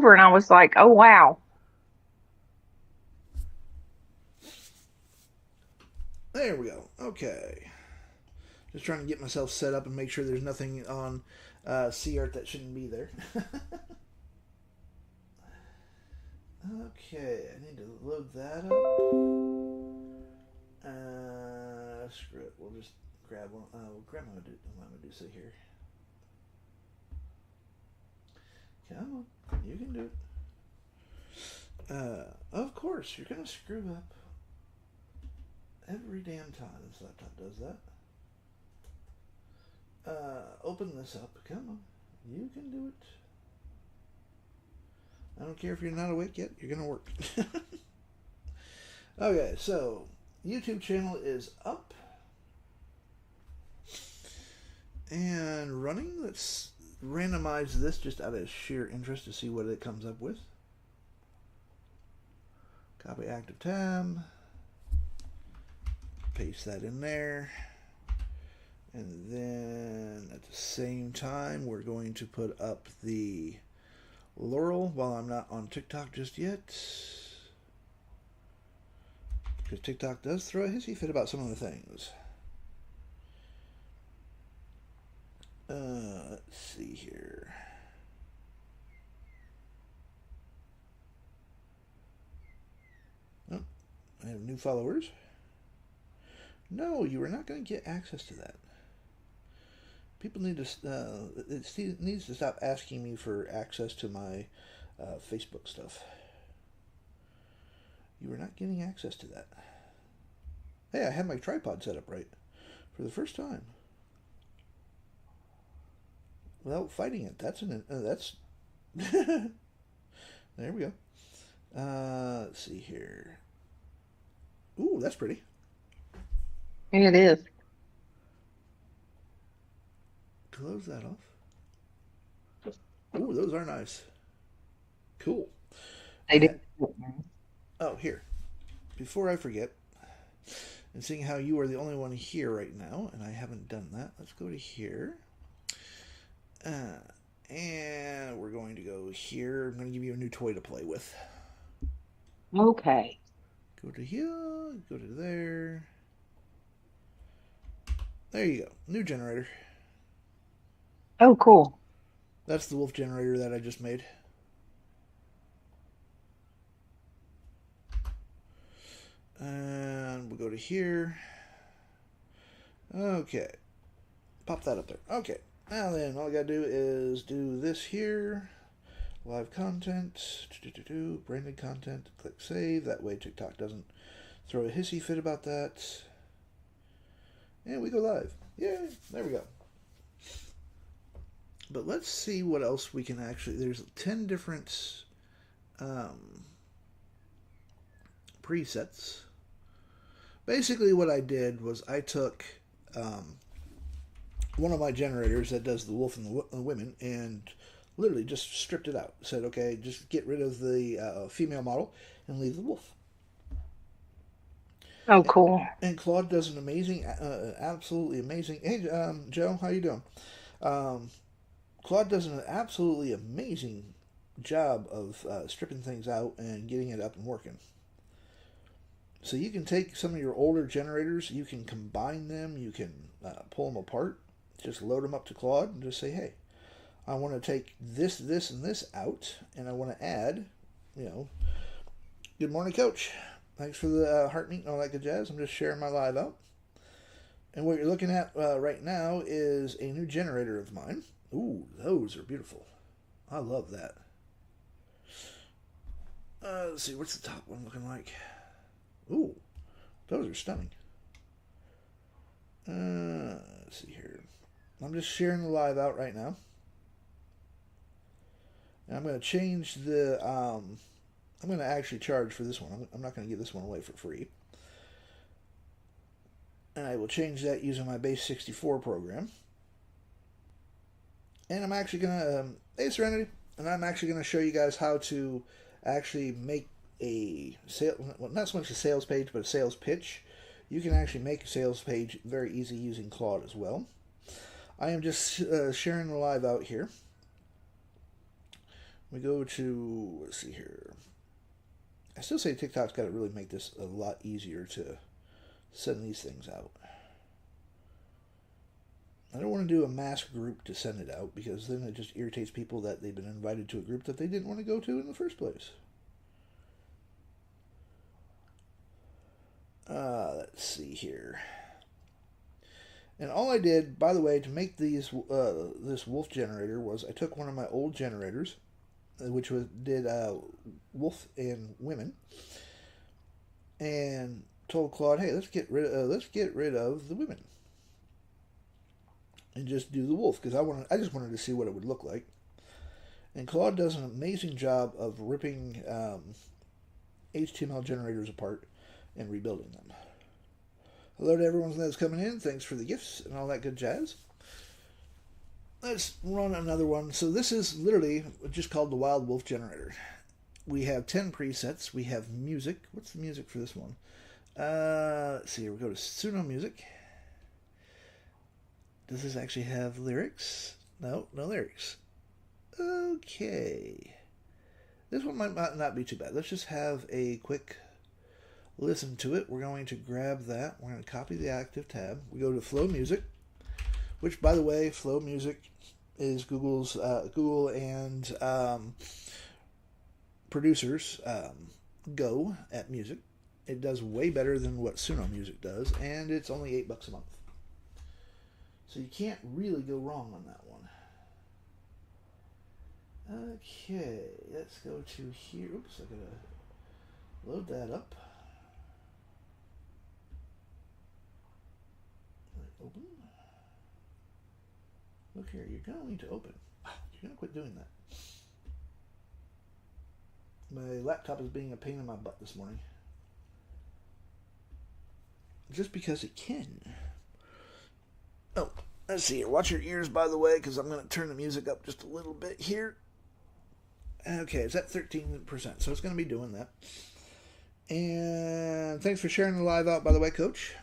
over and I was like, oh, wow. There we go. Okay. Just trying to get myself set up and make sure there's nothing on CArt that shouldn't be there. Okay, I need to load that up. Screw it. We'll just grab one. We'll grab my Medusa here. Come on, you can do it. Of course, you're gonna screw up every damn time this laptop does that. Open this up. Come on, you can do it. I don't care if you're not awake yet. You're gonna work. Okay, so YouTube channel is up and running. Let's randomize this just out of sheer interest to see what it comes up with. Copy active tab. Paste that in there. And then at the same time, we're going to put up the Laurel while I'm not on TikTok just yet. Because TikTok does throw a hissy fit about some of the things. Let's see here. Oh, I have new followers. No, you are not going to get access to that. People need to. It needs to stop asking me for access to my Facebook stuff. You are not getting access to that. Hey, I have my tripod set up right for the first time without fighting it. That's. There we go. Let's see here. Ooh, that's pretty. It is. Close that off. Ooh, those are nice. Cool. They do. Oh, here. Before I forget, and seeing how you are the only one here right now, and I haven't done that, let's go to here. And we're going to go here. I'm going to give you a new toy to play with. Okay. Go to here, go to there. There you go. New generator. Oh, cool. That's the wolf generator that I just made. And we'll go to here. Okay. Pop that up there. Okay. Now then, all I gotta do is do this here. Live content. Branded content. Click save. That way TikTok doesn't throw a hissy fit about that. And we go live. Yay! There we go. But let's see what else we can actually. There's 10 different presets. Basically, what I did was I took one of my generators that does the wolf and the women and literally just stripped it out. Said, okay, just get rid of the female model and leave the wolf. Oh, cool. And Claude does an amazing, absolutely amazing. Hey, Joe, how you doing? Um, Claude does an absolutely amazing job of stripping things out and getting it up and working. So you can take some of your older generators, you can combine them, you can pull them apart, just load them up to Claude and just say, hey, I want to take this, this, and this out, and I want to add, good morning, Coach. Thanks for the heart meet and all that good jazz. I'm just sharing my live out. And what you're looking at right now is a new generator of mine. Ooh, those are beautiful. I love that. Let's see, what's the top one looking like? Ooh, those are stunning. Let's see here. I'm just sharing the live out right now. And I'm going to change the. I'm going to actually charge for this one. I'm not going to give this one away for free. And I will change that using my base 64 program. And I'm actually going to. Hey, Serenity. And I'm actually going to show you guys how to actually make a sale, well, not so much a sales page, but a sales pitch. You can actually make a sales page very easy using Claude as well. I am just sharing the live out here. We go to, let's see here. I still say TikTok's got to really make this a lot easier to send these things out. I don't want to do a mass group to send it out because then it just irritates people that they've been invited to a group that they didn't want to go to in the first place. Let's see here. And all I did, by the way, to make these this wolf generator was I took one of my old generators, which did wolf and women, and told Claude, "Hey, let's get rid of the women and just do the wolf," because I just wanted to see what it would look like. And Claude does an amazing job of ripping HTML generators apart and rebuilding them. Hello to everyone that's coming in. Thanks for the gifts and all that good jazz. Let's run another one. So this is literally just called the Wild Wolf Generator. We have 10 presets. We have music. What's the music for this one? Let's see here. We go to Suno Music. Does this actually have lyrics? No, no lyrics. Okay. This one might not be too bad. Let's just have a quick listen to it. We're going to grab that. We're going to copy the active tab. We go to Flow Music, which, by the way, Flow Music is Google and producers go at music. It does way better than what Suno Music does, and it's only $8 a month. So you can't really go wrong on that one. Okay, let's go to here. Oops, I gotta load that up. Open. Look here, you're gonna need to open. You're gonna quit doing that. My laptop is being a pain in my butt this morning. Just because it can. Oh, let's see here. Watch your ears, by the way, because I'm going to turn the music up just a little bit here. Okay, it's at 13%, so it's going to be doing that. And thanks for sharing the live out, by the way, Coach.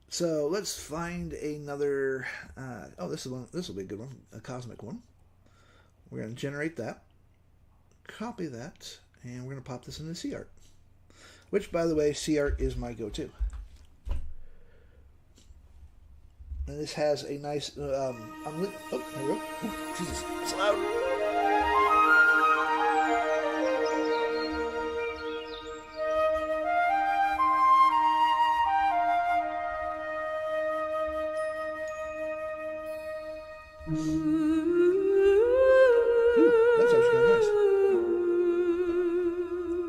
So let's find another. This will be a good one, a cosmic one. We're going to generate that, copy that, and we're going to pop this into CArt. Which, by the way, CArt is my go-to. And this has a nice. There we go. Oh, Jesus, it's loud. That's actually kind of nice.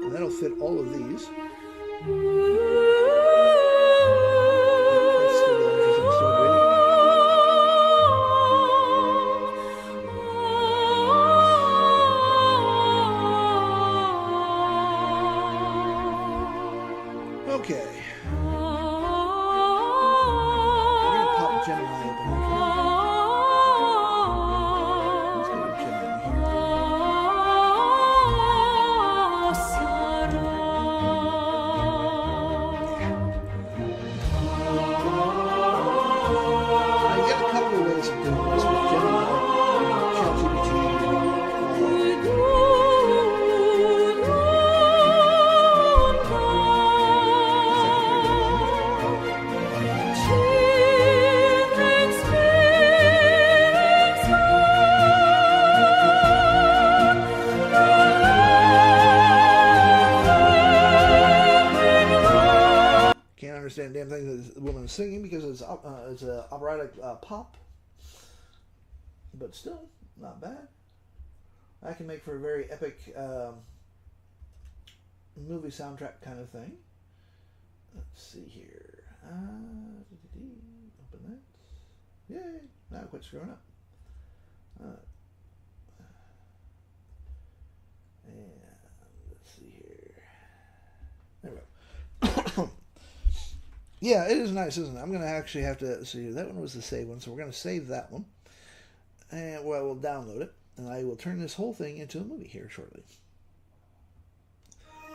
And that'll fit all of these. Okay. We're going to pop Gemini open. Let's go to Gemini here. Now you got a couple of ways of doing this with Gemini, ChatGPT, can't understand a damn thing that the woman is singing because it's a operatic pop, but still not bad. That can make for a very epic movie soundtrack kind of thing. Let's see here. Open that. Yay! Now quit screwing up. And let's see here. There we go. Yeah, it is nice, isn't it? I'm going to actually have to see. That one was the save one, so we're going to save that one. And well, we'll download it, and I will turn this whole thing into a movie here shortly.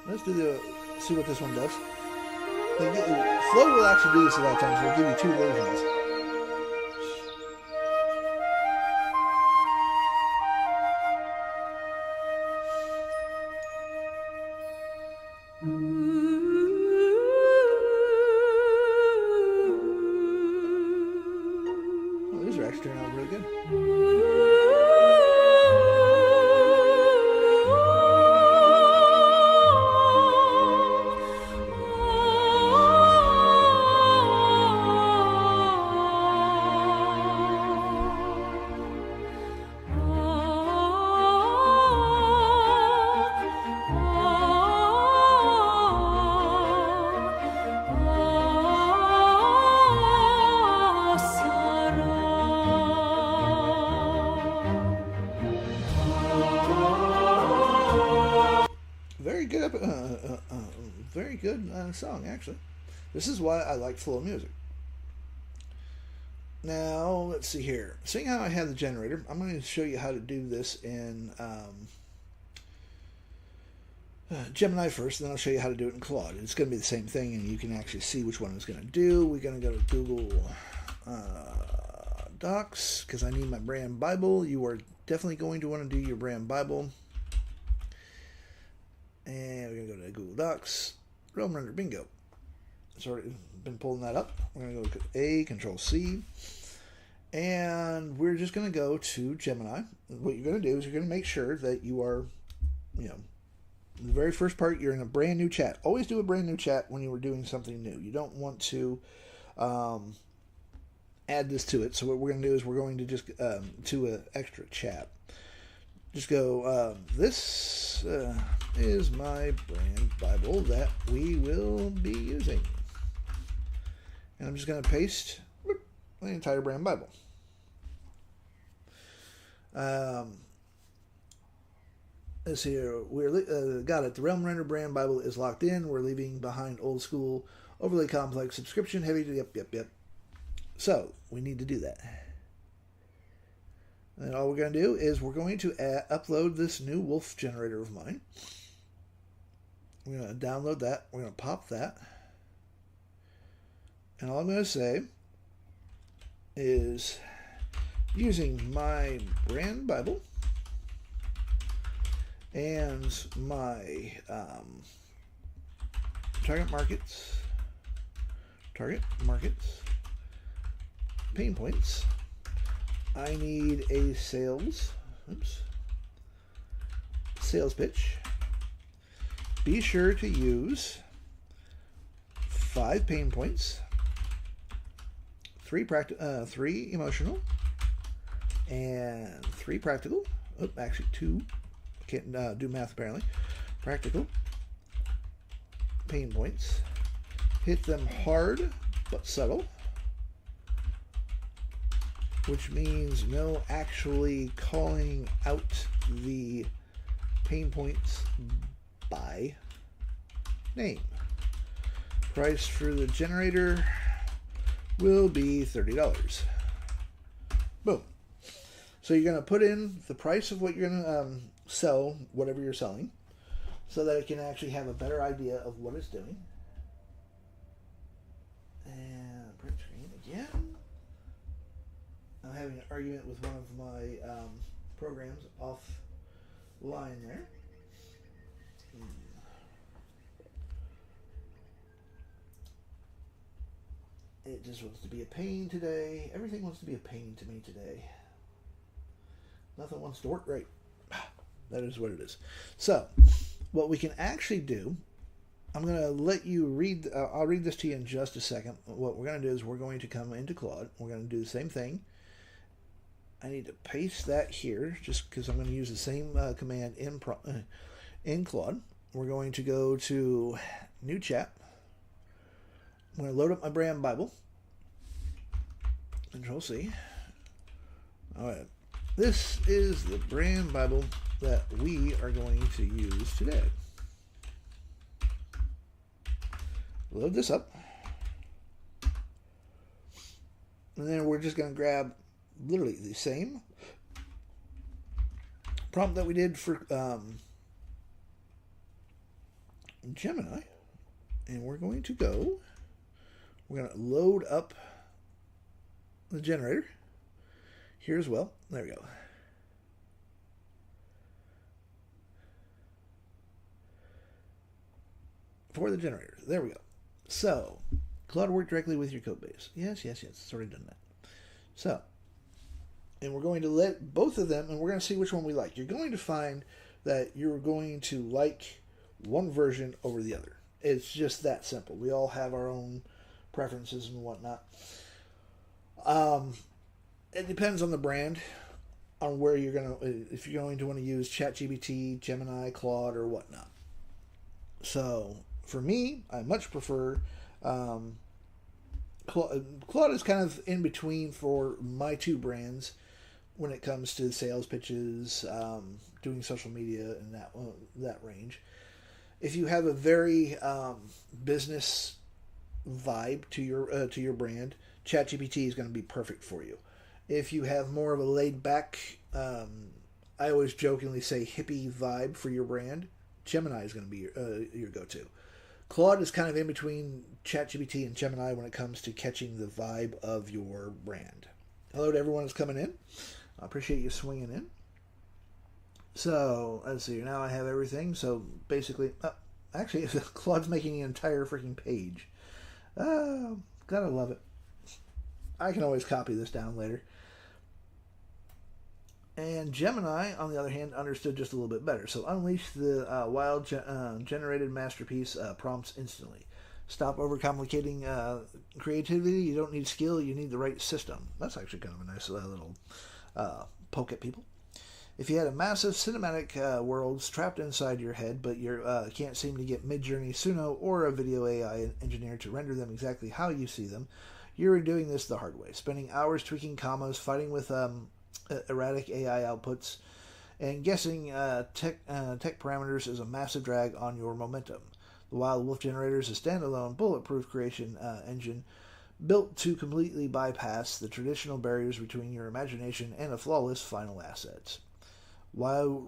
Let's see what this one does. Flow will actually do this a lot of times. We'll give you two versions. very good, very good song actually. This is why I like flow music. Now let's see here. Seeing how I have the generator, I'm going to show you how to do this in Gemini first, and then I'll show you how to do it in Claude. It's going to be the same thing, and you can actually see which one it's going to do. We're going to go to Google Docs because I need my brand Bible. You are definitely going to want to do your brand Bible. And we're going to go to Google Docs, Realm Render Bingo. It's already been pulling that up. We're going to go to A, Control C, and we're just going to go to Gemini. What you're going to do is you're going to make sure that you are, the very first part, you're in a brand new chat. Always do a brand new chat when you were doing something new. You don't want to add this to it. So what we're going to do is we're going to just to an extra chat. Just go, this is my brand Bible that we will be using. And I'm just going to paste the entire brand Bible. This here, we're got it. The Realm Render brand Bible is locked in. We're leaving behind old school, overly complex, subscription heavy. Yep. So we need to do that. And all we're going to do is we're going to upload this new wolf generator of mine. We're going to download that. We're going to pop that. And all I'm going to say is using my brand Bible and my target markets, pain points. I need a sales pitch. Be sure to use 5 pain points, 3 emotional, and 3 practical. Oh, actually 2. Can't do math apparently. Practical pain points. Hit them hard but subtle, which means no actually calling out the pain points by name. Price for the generator will be $30. Boom. So you're going to put in the price of what you're going to sell, whatever you're selling, so that it can actually have a better idea of what it's doing. And print screen again. I'm having an argument with one of my programs offline there. It just wants to be a pain today. Everything wants to be a pain to me today. Nothing wants to work right. That is what it is. So, what we can actually do, I'm going to let you read, I'll read this to you in just a second. What we're going to do is we're going to come into Claude. We're going to do the same thing. I need to paste that here just because I'm going to use the same command in Claude. We're going to go to New Chat. I'm going to load up my brand Bible. Control C. All right. This is the brand Bible that we are going to use today. Load this up. And then we're just going to grab literally the same prompt that we did for Gemini. And we're going to go, we're going to load up the generator here as well. There we go. For the generator. There we go. So, Claude work directly with your code base. Yes. It's already done that. So, and we're going to let both of them, and we're going to see which one we like. You're going to find that you're going to like one version over the other. It's just that simple. We all have our own preferences and whatnot. It depends on the brand, on where you're going to, if you're going to want to use ChatGPT, Gemini, Claude, or whatnot. So, for me, I much prefer Claude is kind of in between for my two brands when it comes to sales pitches, doing social media, and that range. If you have a very business vibe to your brand, ChatGPT is going to be perfect for you. If you have more of a laid back, I always jokingly say hippie vibe for your brand, Gemini is going to be your go to. Claude is kind of in between ChatGPT and Gemini when it comes to catching the vibe of your brand. Hello to everyone who's coming in. I appreciate you swinging in. So, let's see. Now I have everything. So, basically, actually, Claude's making an entire freaking page. Gotta love it. I can always copy this down later. And Gemini, on the other hand, understood just a little bit better. So unleash the wild generated masterpiece prompts instantly. Stop overcomplicating creativity. You don't need skill. You need the right system. That's actually kind of a nice little poke at people. If you had a massive cinematic worlds trapped inside your head, but you can't seem to get Midjourney, Suno, or a video AI engineer to render them exactly how you see them, you're doing this the hard way. Spending hours tweaking commas, fighting with erratic AI outputs, and guessing tech parameters is a massive drag on your momentum. The Wild Wolf Generator is a standalone, bulletproof creation engine built to completely bypass the traditional barriers between your imagination and a flawless final asset. While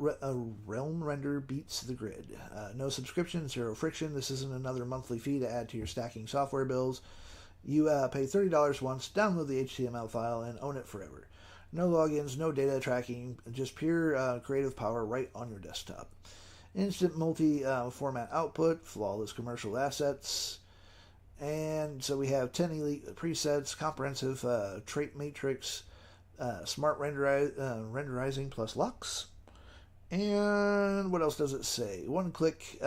Realm Render beats the grid. No subscription, zero friction. This isn't another monthly fee to add to your stacking software bills. You pay $30 once, download the HTML file, and own it forever. No logins, no data tracking, just pure creative power right on your desktop. Instant multi-format output, flawless commercial assets, and so we have 10 elite presets, comprehensive trait matrix, smart renderizing plus Lux, and what else does it say? One-click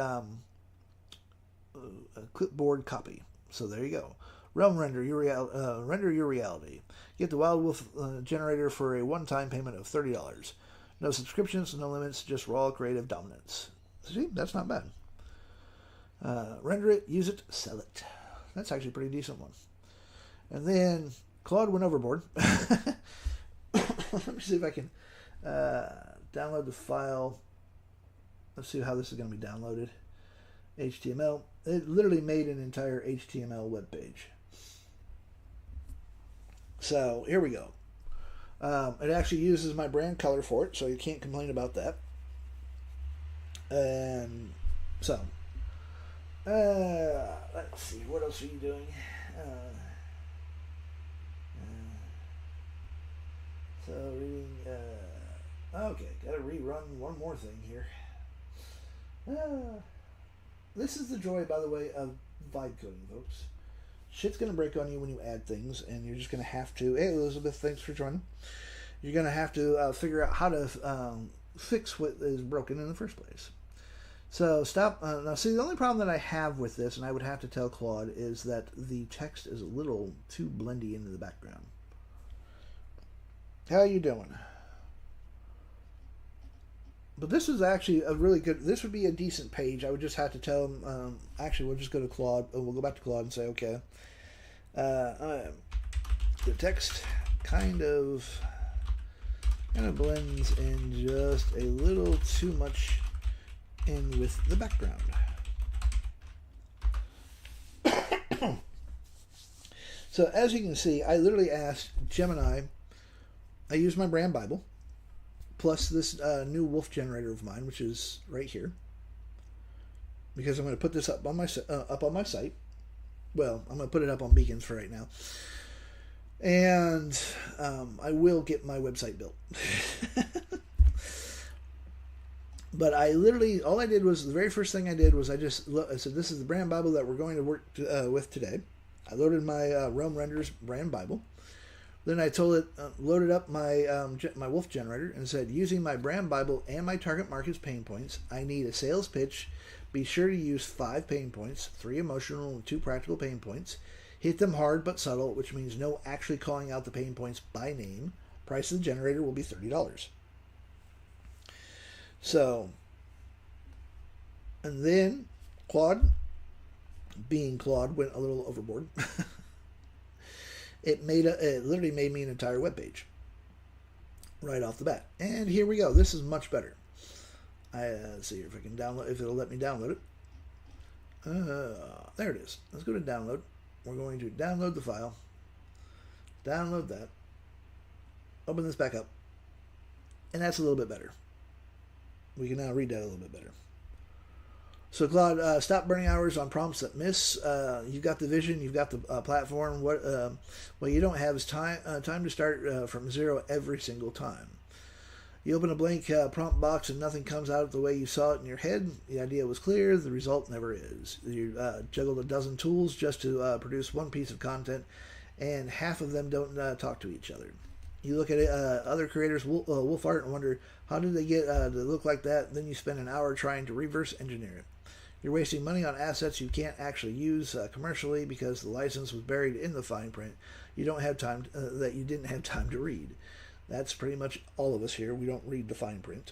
clipboard copy. So there you go. Realm render your reality. Get the Wild Wolf generator for a one-time payment of $30. No subscriptions, no limits, just raw creative dominance. See, that's not bad. Render it, use it, sell it. That's actually a pretty decent one. And then Claude went overboard. Let me see if I can download the file. Let's see how this is going to be downloaded. HTML. It literally made an entire HTML web page. So here we go. It actually uses my brand color for it, so you can't complain about that. And so, let's see, what else are you doing? So reading. Okay, gotta rerun one more thing here. This is the joy, by the way, of vibe coding, folks. Shit's gonna break on you when you add things, and you're just gonna have to. Hey, Elizabeth, thanks for joining. You're gonna have to figure out how to fix what is broken in the first place. So stop. Now, see, the only problem that I have with this, and I would have to tell Claude, is that the text is a little too blendy into the background. How you doing? But this is actually a really good. This would be a decent page. I would just have to tell him. Actually, we'll just go to Claude. We'll go back to Claude and say, okay. The text kind of blends in just a little too much in with the background. So as you can see, I literally asked Gemini. I used my brand Bible, plus this new wolf generator of mine, which is right here, because I'm going to put this up on my site. Well, I'm going to put it up on Beacons for right now, and I will get my website built. But I literally, all I did was, the very first thing I did was I said, this is the brand Bible that we're going to work with today. I loaded my Realm Renders brand Bible. Then I told it, loaded up my my wolf generator and said, using my brand Bible and my target market's pain points, I need a sales pitch. Be sure to use 5 pain points, 3 emotional and 2 practical pain points. Hit them hard but subtle, which means no actually calling out the pain points by name. Price of the generator will be $30. So, and then Claude, being Claude, went a little overboard. It literally made me an entire web page right off the bat. And here we go. This is much better. Let's see if I can download, if it'll let me download it. There it is. Let's go to download. We're going to download the file. Download that. Open this back up. And that's a little bit better. We can now read that a little bit better. So Claude, stop burning hours on prompts that miss. You've got the vision, you've got the platform. What you don't have is time to start from zero every single time. You open a blank prompt box and nothing comes out the way you saw it in your head. The idea was clear, the result never is. You juggled a dozen tools just to produce one piece of content, and half of them don't talk to each other. You look at other creators' wolf art and wonder, how did they get to look like that? Then you spend an hour trying to reverse engineer it. You're wasting money on assets you can't actually use commercially because the license was buried in the fine print. You don't have time that you didn't have time to read. That's pretty much all of us here. We don't read the fine print.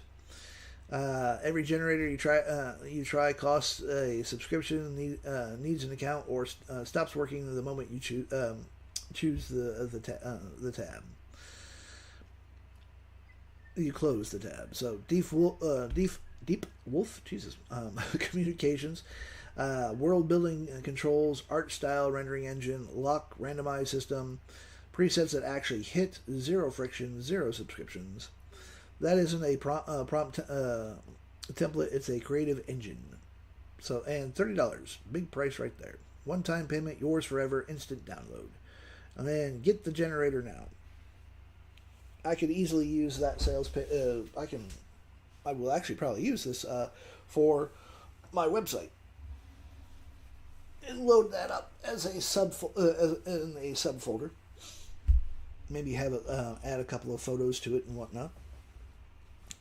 Every generator you try costs a subscription, needs an account, or stops working the moment you choose the tab. You close the tab. So Deep Wolf, Jesus, communications, world building controls, art style rendering engine, lock randomized system, presets that actually hit, zero friction, zero subscriptions. That isn't a prompt template, it's a creative engine. So, and $30, big price right there. One-time payment, yours forever, instant download. And then get the generator now. I could easily use that sales pay. I will actually probably use this for my website and load that up as a in a subfolder. Maybe have it add a couple of photos to it and whatnot.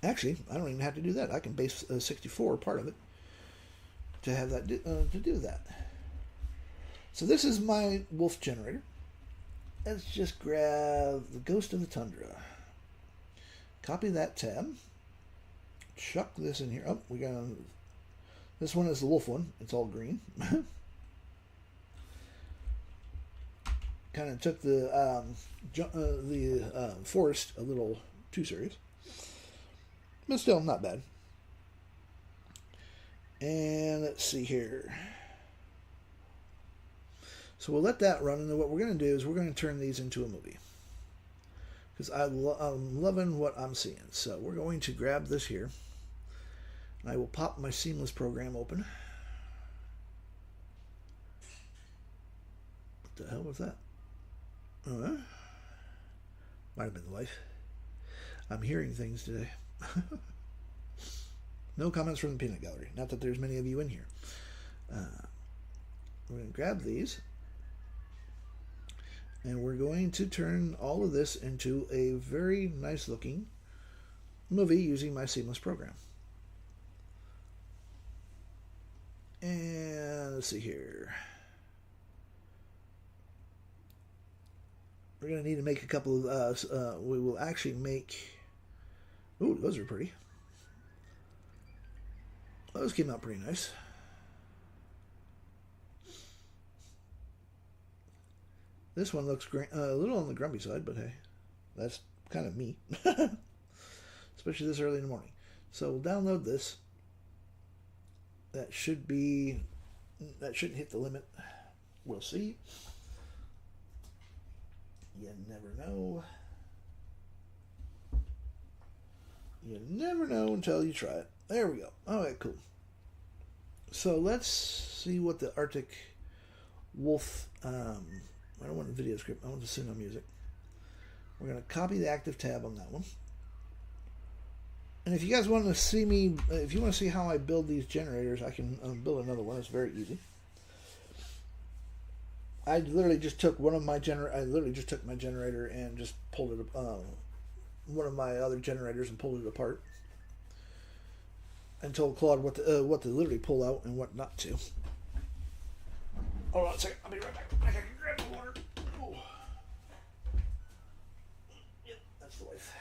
Actually, I don't even have to do that. I can base 64 part of it to have that to do that. So this is my wolf generator. Let's just grab the Ghost of the Tundra. Copy that tab. Chuck this in here. Oh, we got this one is the wolf one. It's all green. Kind of took the forest a little too serious, but still not bad. And let's see here. So we'll let that run, and then what we're going to do is we're going to turn these into a movie. Because I'm loving what I'm seeing. So we're going to grab this here. And I will pop my seamless program open. What the hell was that? Might have been the wife. I'm hearing things today. No comments from the peanut gallery. Not that there's many of you in here. We're going to grab these. And we're going to turn all of this into a very nice looking movie using my seamless program. And let's see here. We're going to need to make a couple of, we will actually make, ooh, those are pretty. Those came out pretty nice. This one looks a little on the grumpy side, but hey, that's kind of me. Especially this early in the morning. So we'll download this. That shouldn't hit the limit. We'll see. You never know. You never know until you try it. There we go. Alright, cool. So let's see what the Arctic Wolf, I don't want a video script, I want the cinema music. We're going to copy the active tab on that one. And if you guys want to see me, if you want to see how I build these generators, I can build another one. It's very easy. I literally just took one of my I literally just took my generator and just pulled it, one of my other generators and pulled it apart. And told Claude what to literally pull out and what not to. Hold on a second. I'll be right back. I can grab the water. Oh. Yep, that's the wife.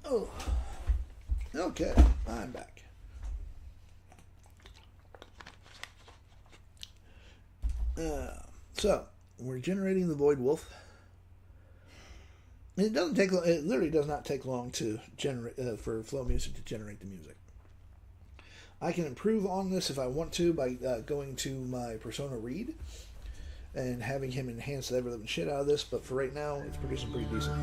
Oh. Okay, I'm back. So we're generating the Void Wolf. It doesn't take. It literally does not take long to generate for Flow Music to generate the music. I can improve on this if I want to by going to my Persona read and having him enhance the ever living shit out of this. But for right now, it's producing pretty decent.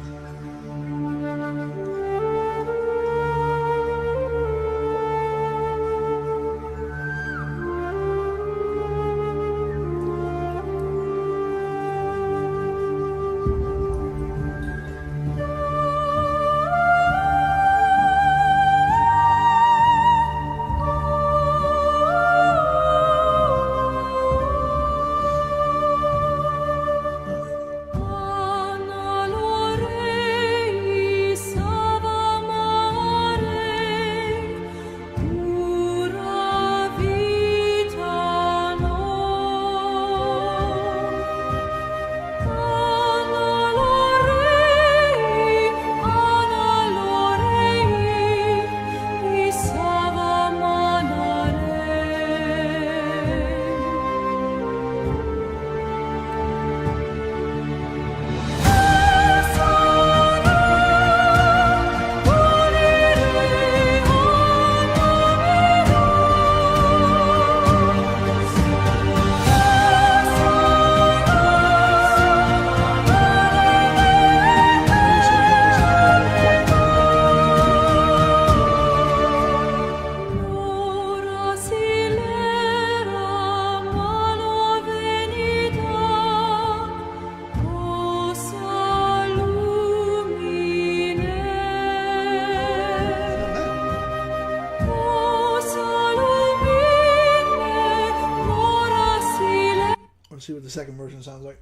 Let's see what the second version sounds like.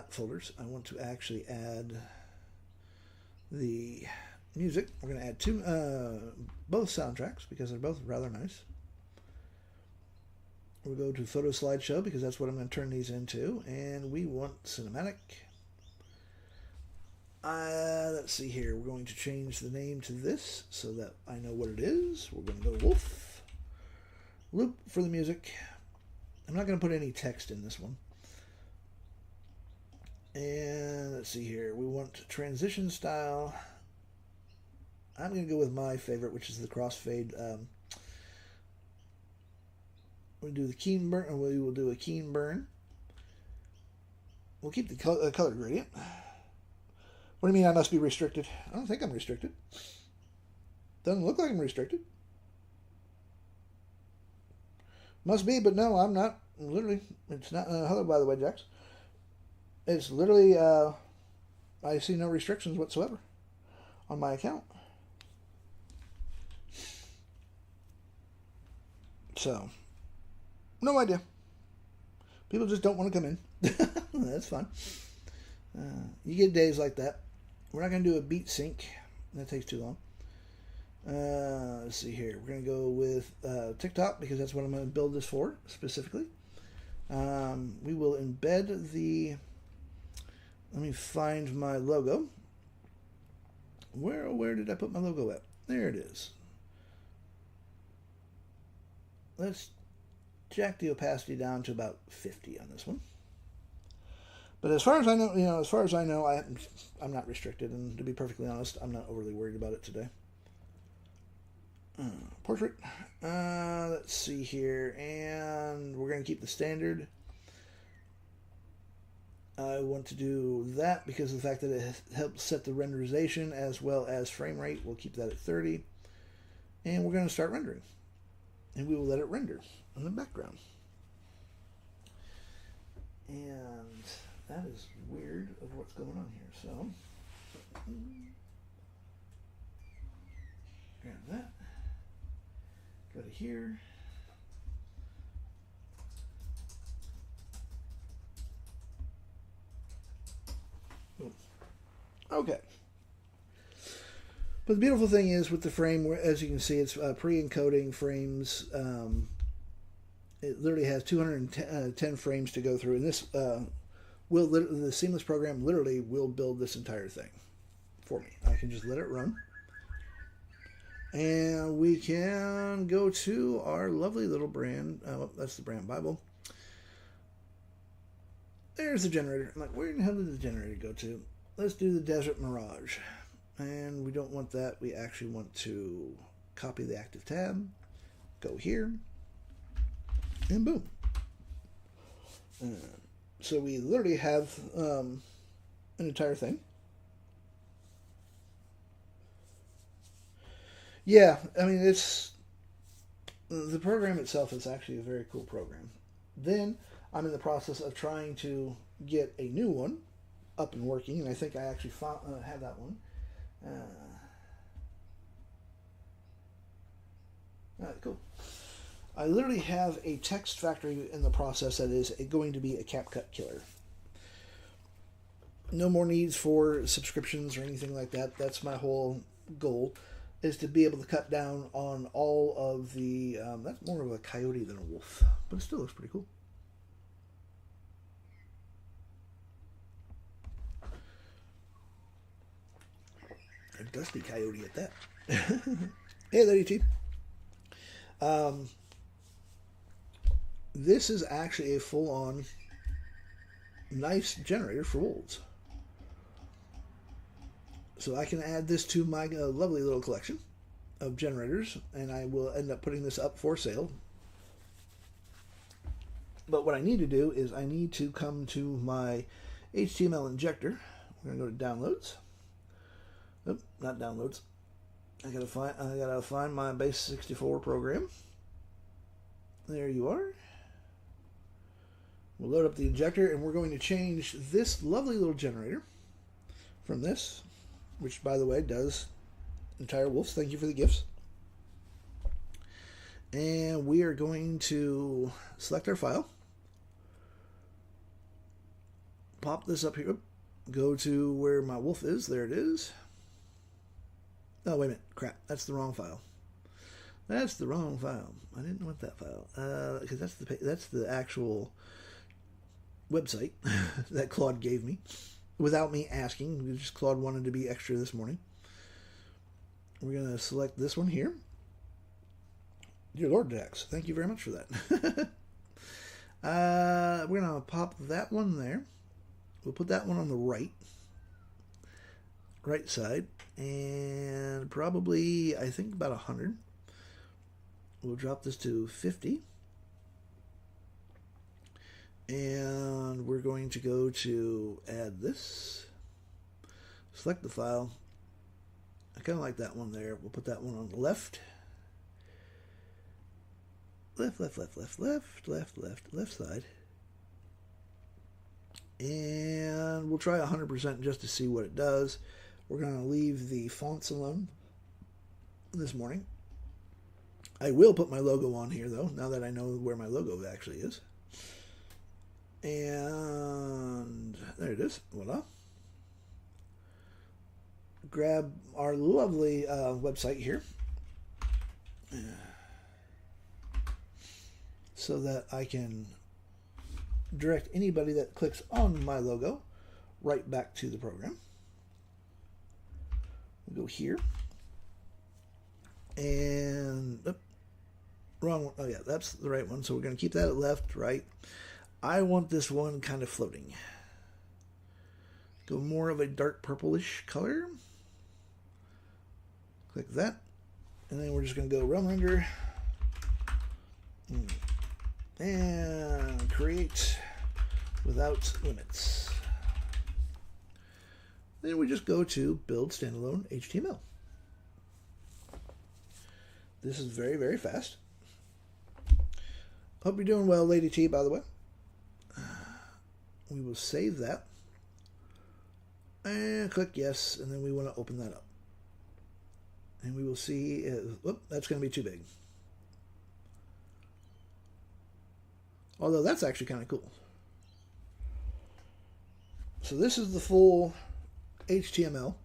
Folders. I want to actually add the music. We're going to add both soundtracks because they're both rather nice. We'll go to photo slideshow because that's what I'm going to turn these into, and we want cinematic. Let's see here. We're going to change the name to this so that I know what it is. We're going to go wolf. Loop for the music. I'm not going to put any text in this one. And let's see here. We want transition style. I'm going to go with my favorite, which is the crossfade. We'll do the keen burn, and we will do a keen burn. We'll keep the color gradient. What do you mean I must be restricted? I don't think I'm restricted. Doesn't look like I'm restricted. Must be, but no, I'm not. Literally, it's not. Hello, by the way, Jax. It's literally, I see no restrictions whatsoever on my account. So, no idea. People just don't want to come in. That's fine. You get days like that. We're not going to do a beat sync. That takes too long. Let's see here. We're going to go with TikTok because that's what I'm going to build this for specifically. We will embed the... Let me find my logo. Where did I put my logo at? There it is. Let's jack the opacity down to about 50 on this one. But as far as I know, I'm not restricted, and to be perfectly honest, I'm not overly worried about it today. Portrait. Let's see here, and we're going to keep the standard. I want to do that because of the fact that it helps set the renderization as well as frame rate. We'll keep that at 30. And we're going to start rendering. And we will let it render in the background. And that is weird of what's going on here. So, grab that. Go to here. Okay. But the beautiful thing is with the frame, as you can see, it's pre-encoding frames. It literally has 210 frames to go through, and this the seamless program literally will build this entire thing for me. I can just let it run, and we can go to our lovely little brand. That's the brand Bible. There's the generator. I'm like, where in the hell did the generator go to? Let's do the Desert Mirage. And we don't want that. We actually want to copy the active tab, go here, and boom. So we literally have an entire thing. Yeah, I mean, it's the program itself is actually a very cool program. Then I'm in the process of trying to get a new one up and working, and I think I actually have that one. Cool. I literally have a text factory in the process that is going to be a CapCut killer. No more needs for subscriptions or anything like that. That's my whole goal, is to be able to cut down on all of the... that's more of a coyote than a wolf, but it still looks pretty cool. A dusty coyote at that. Hey there, ET. This is actually a full-on nice generator for wolves. So I can add this to my lovely little collection of generators, and I will end up putting this up for sale. But what I need to do is I need to come to my HTML injector. We're going to go to downloads. Nope, not downloads. I gotta find my base 64 program. There you are. We'll load up the injector, and we're going to change this lovely little generator from this, which by the way does entire wolves. Thank you for the gifts. And we are going to select our file, pop this up here, go to where my wolf is. There it is. Oh, wait a minute. Crap. That's the wrong file. That's the wrong file. I didn't want that file. Because that's the actual website that Claude gave me without me asking. Just Claude wanted to be extra this morning. We're going to select this one here. Dear Lord, Jax, thank you very much for that. We're going to pop that one there. We'll put that one on the right side, and probably, I think, about 100. We'll drop this to 50, and we're going to go to add this, select the file. I kind of like that one there. We'll put that one on the left side, and we'll try 100% just to see what it does. We're going to leave the fonts alone this morning. I will put my logo on here, though, now that I know where my logo actually is. And there it is. Voila. grab our lovely website here so that I can direct anybody that clicks on my logo right back to the program. We'll go here. And wrong one. Oh yeah, that's the right one. So we're going to keep that at left, right. I want this one kind of floating. Go more of a dark purplish color. Click that. And then we're just going to go realm render. And create without limits. Then we just go to build standalone HTML. This is very, very fast. Hope you're doing well, Lady T, by the way. We will save that. And click yes, and then we want to open that up. And we will see, whoop, that's going to be too big. Although that's actually kind of cool. So this is the full HTML.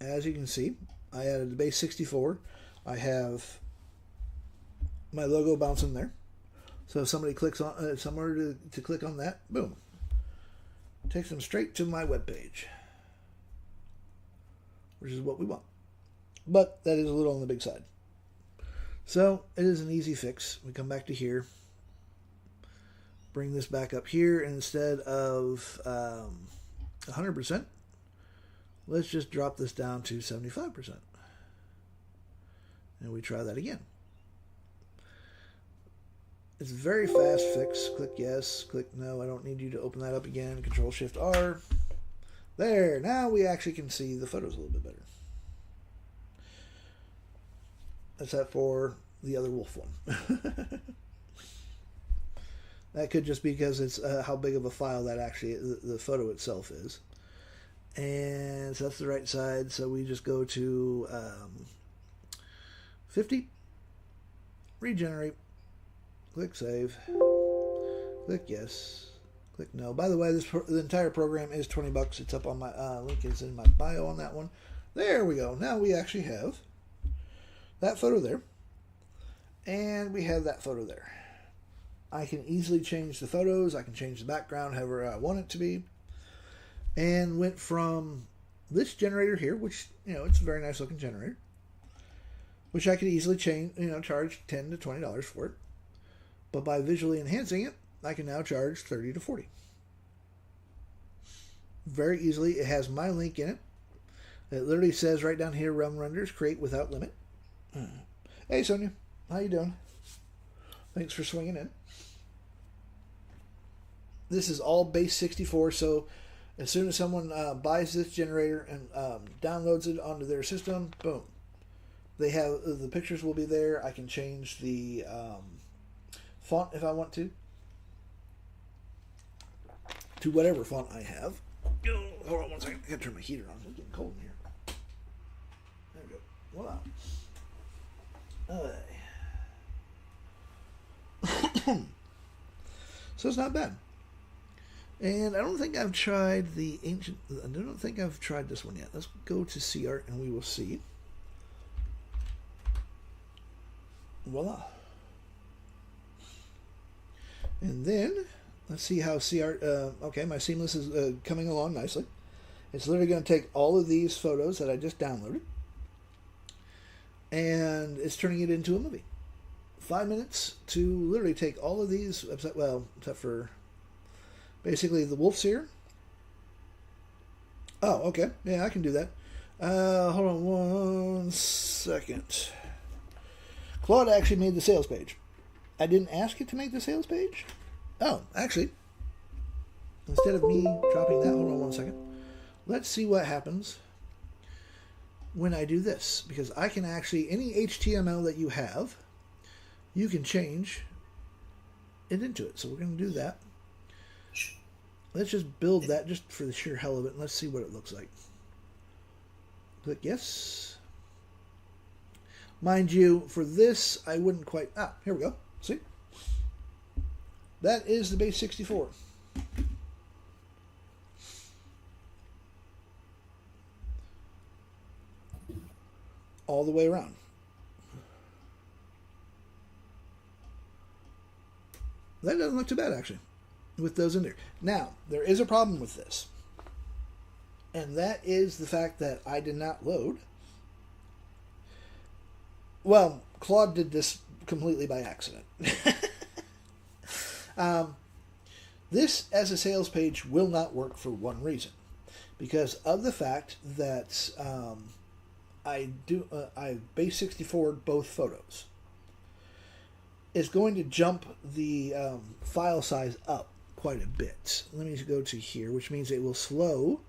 As you can see, I added the base 64. I have my logo bouncing there. So if somebody clicks on somewhere to click on that, boom, takes them straight to my web page, which is what we want. But that is a little on the big side. So it is an easy fix. We come back to here, bring this back up here, and instead of 100%, let's just drop this down to 75%. And we try that again. It's a very fast fix. Click yes, click no, I don't need you to open that up again. Control Shift R. There, now we actually can see the photos a little bit better. That's that for the other wolf one. That could just be because it's how big of a file that actually, the photo itself is. And so that's the right side, so we just go to 50, regenerate, click save, click yes, click no. By the way, the entire program is $20. It's up on my link is in my bio on that one. There we go. Now we actually have that photo there, and we have that photo there. I can easily change the photos. I can change the background however I want it to be. And went from this generator here, which, it's a very nice looking generator, which I could easily change, charge $10 to $20 for it. But by visually enhancing it, I can now charge $30 to $40. Very easily. It has my link in it. It literally says right down here, Realm Renders, create without limit. Hey, Sonia. How you doing? Thanks for swinging in. This is all base 64, so as soon as someone buys this generator and downloads it onto their system, boom. They have the pictures will be there. I can change the font if I want to whatever font I have. Oh, hold on one second. I gotta turn my heater on. It's getting cold in here. There we go. Voila. So it's not bad. And I don't think I've tried the ancient. I don't think I've tried this one yet. Let's go to CArt and we will see. Voila. And then let's see how CArt. Okay, my Seamless is coming along nicely. It's literally going to take all of these photos that I just downloaded, and it's turning it into a movie. 5 minutes to literally take all of these. Except for. Basically, the wolf's here. Oh, okay. Yeah, I can do that. Hold on one second. Claude actually made the sales page. I didn't ask it to make the sales page. Oh, actually, instead of me dropping that, hold on one second. Let's see what happens when I do this. Because I can actually, any HTML that you have, you can change it into it. So we're going to do that. Let's just build that just for the sheer hell of it, and let's see what it looks like. Click yes. Mind you, for this, I wouldn't quite... here we go. See? That is the base 64. all the way around. That doesn't look too bad, actually, with those in there. Now, there is a problem with this, and that is the fact that I did not load. Well, Claude did this completely by accident. This as a sales page will not work for one reason, because of the fact that I base 64 both photos. It's going to jump the file size up quite a bit. Let me go to here, which means it will slow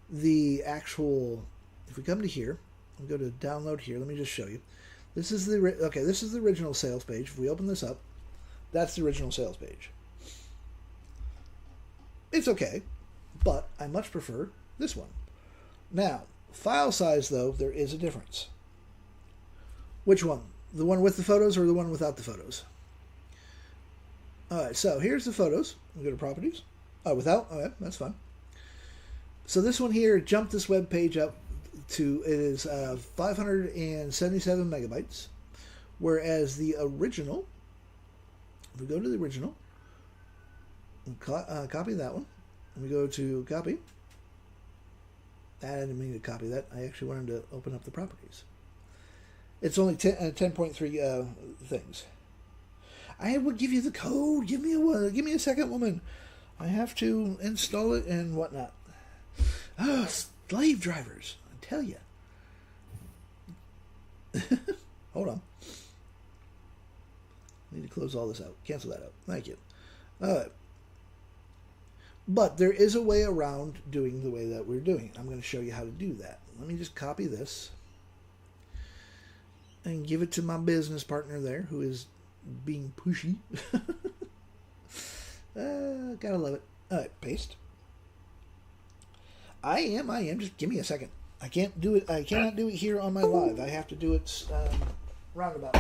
the actual. If we come to here, we go to download here. Let me just show you. This is This is the original sales page. If we open this up, that's the original sales page. It's okay, but I much prefer this one. Now, file size though, there is a difference. Which one? The one with the photos or the one without the photos? Alright, so here's the photos. We go to properties. Oh, without? Okay, that's fine. So this one here jumped this web page up to, it is 577 megabytes. Whereas the original, if we go to the original, copy that one, and we go to copy. I didn't mean to copy that. I actually wanted to open up the properties. It's only 10.3 things. I will give you the code. Give me a second, woman. I have to install it and whatnot. Oh, slave drivers! I tell you. Hold on. I need to close all this out. Cancel that out. Thank you. All right. But there is a way around doing the way that we're doing it. I'm going to show you how to do that. Let me just copy this and give it to my business partner there, who is being pushy. Gotta love it. All right, paste. I am. Just give me a second. I can't do it. I cannot do it here on my live. I have to do it roundabout.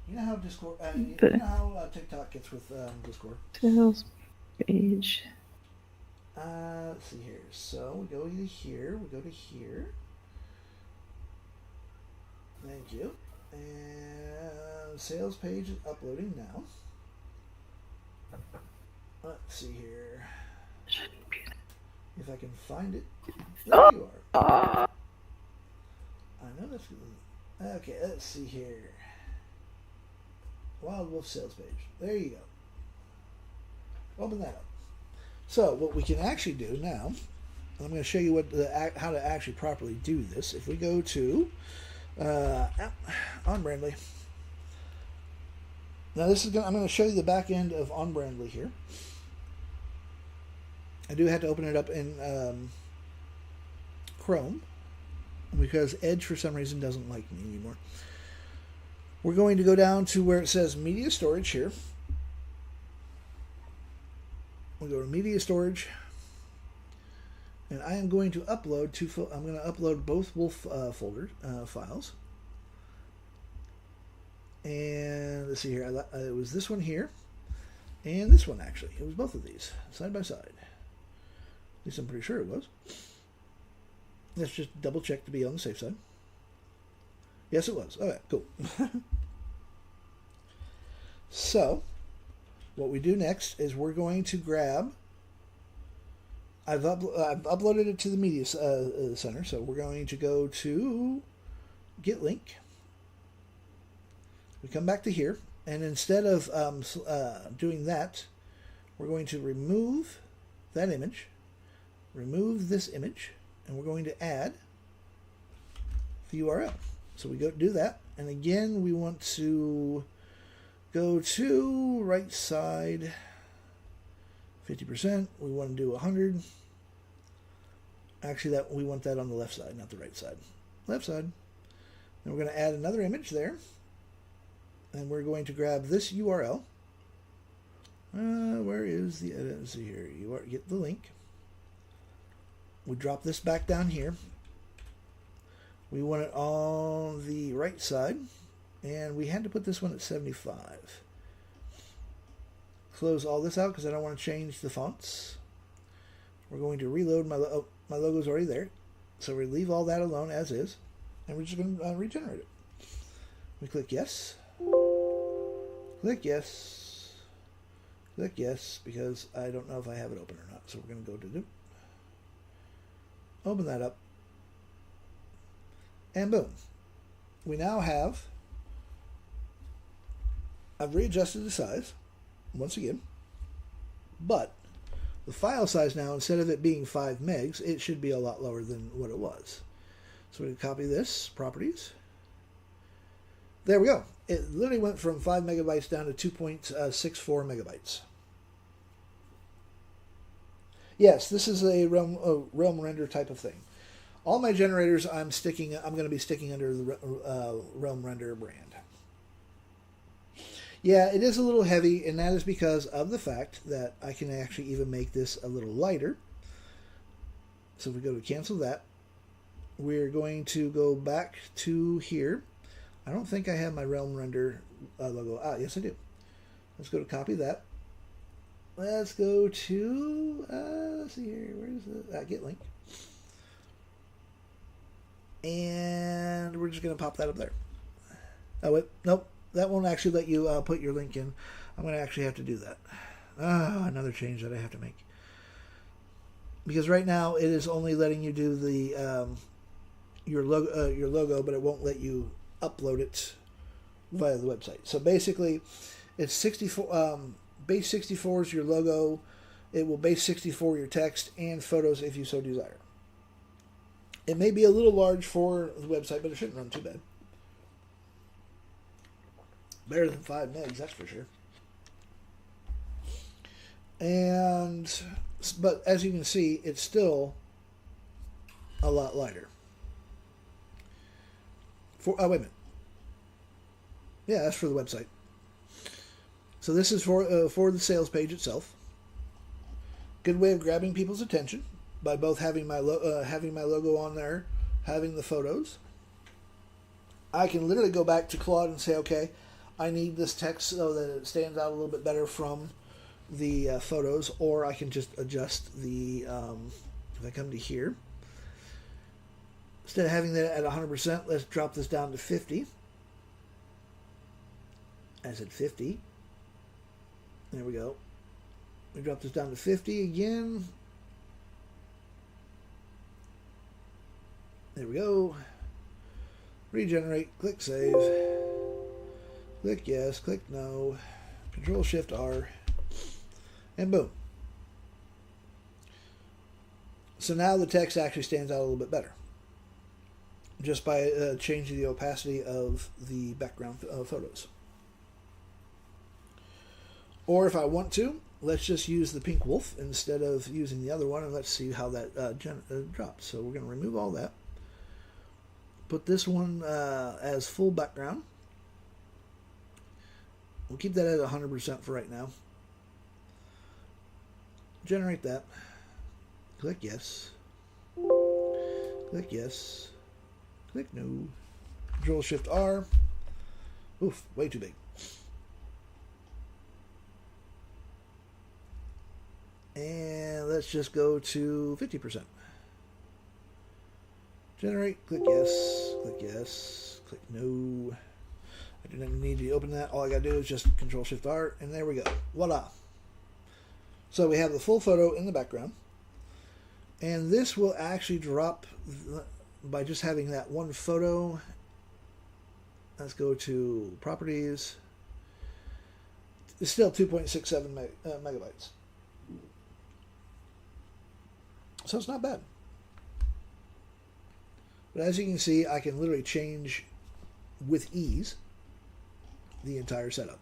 You know how Discord. You know how TikTok gets with Discord. Sales page. Let's see here. So we go to here. We go to here. Thank you. And sales page is uploading now. Let's see here. If I can find it. There you are. I know that's good. Okay, let's see here. Wild Wolf sales page. There you go. Open that up. So what we can actually do now, I'm going to show you how to actually properly do this. If we go to OnBrandly. Now I'm going to show you the back end of OnBrandly here. I do have to open it up in Chrome because Edge for some reason doesn't like me anymore. We're going to go down to where it says media storage here. We'll go to media storage, and I am going to upload I'm going to upload both Wolf folder files. And let's see here. It was this one here, and this one actually. It was both of these side by side. At least I'm pretty sure it was. Let's just double check to be on the safe side. Yes, it was. Okay, cool. So, what we do next is we're going to grab. I've uploaded it to the media center, so we're going to go to Get Link. We come back to here, and instead of doing that, we're going to remove that image, remove this image, and we're going to add the URL. So we go do that, and again we want to go to right side 50%. We want to do 100. Actually, we want that on the left side, not the right side. Left side. And we're going to add another image there, and we're going to grab this URL. Where is the edit? Let's see here. You get the link. We drop this back down here. We want it on the right side, and we had to put this one at 75. Close all this out because I don't want to change the fonts. We're going to reload my logo's already there, so we leave all that alone as is. and we're just going to regenerate it. We click yes, click yes, click yes, because I don't know if I have it open or not. So we're going to go to do, open that up, and boom. We now have, I've readjusted the size once again, but the file size now, instead of it being 5 megs, it should be a lot lower than what it was. So we can copy this, properties. There we go. It literally went from 5 megabytes down to 2.64 megabytes. Yes, this is a realm render type of thing. All my generators I'm going to be sticking under the realm render brand. Yeah, it is a little heavy, and that is because of the fact that I can actually even make this a little lighter. So if we go to cancel that, we're going to go back to here. I don't think I have my Realm Render logo. Ah, yes I do. Let's go to copy that. Let's go to, let's see here, where's the, get link. And we're just going to pop that up there. Oh, wait, nope. That won't actually let you put your link in. I'm going to actually have to do that. Another change that I have to make. Because right now it is only letting you do the your logo, but it won't let you upload it via the website. So basically, it's 64. Base 64 is your logo. It will base 64 your text and photos if you so desire. It may be a little large for the website, but it shouldn't run too bad. Better than 5 megs, that's for sure. But as you can see, it's still a lot lighter. Oh, wait a minute. Yeah, that's for the website. So this is for the sales page itself. Good way of grabbing people's attention by both having my logo on there, having the photos. I can literally go back to Claude and say, okay, I need this text so that it stands out a little bit better from the photos, or I can just adjust the, if I come to here, instead of having that at 100%, let's drop this down to 50. I said 50. There we go. We drop this down to 50 again. There we go. Regenerate, click save. Click yes, click no. Control Shift R. And boom. So now the text actually stands out a little bit better. Just by changing the opacity of the background photos. Or if I want to, let's just use the pink wolf instead of using the other one, and let's see how that drops. So we're going to remove all that. Put this one as full background. We'll keep that at 100% for right now. Generate that. Click yes. Click yes. Click no. Control Shift R. Oof, way too big. And let's just go to 50%. Generate, click yes, click no. I do not need to open that. All I gotta do is just Control Shift R, and there we go. Voila. So we have the full photo in the background. And this will actually drop by just having that one photo. Let's go to properties. It's still 2.67 megabytes. So it's not bad. But as you can see, I can literally change with ease the entire setup.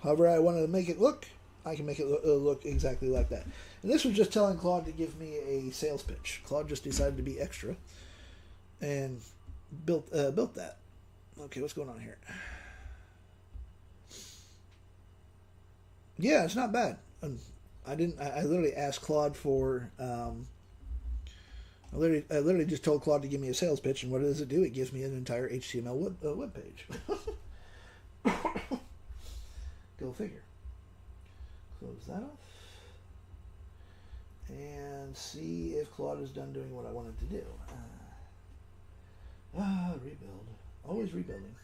However I want to make it look, I can make it look exactly like that. And this was just telling Claude to give me a sales pitch. Claude just decided to be extra and built that. Okay, what's going on here? Yeah, it's not bad. I literally asked Claude for. I literally just told Claude to give me a sales pitch, and what does it do? It gives me an entire HTML web page. Go figure. Close that off. And see if Claude is done doing what I wanted to do. Ah, rebuild. Always rebuilding.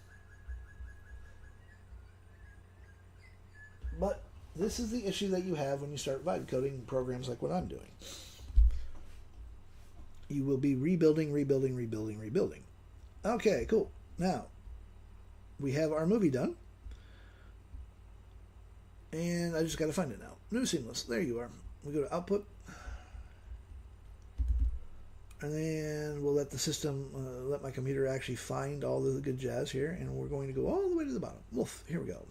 But this is the issue that you have when you start vibe coding programs like what I'm doing. You will be rebuilding, rebuilding, rebuilding, rebuilding. Okay, cool. Now, we have our movie done. And I just got to find it now. New seamless. There you are. We go to output. And then we'll let the system, let my computer actually find all the good jazz here. And we're going to go all the way to the bottom. Woof. Here we go.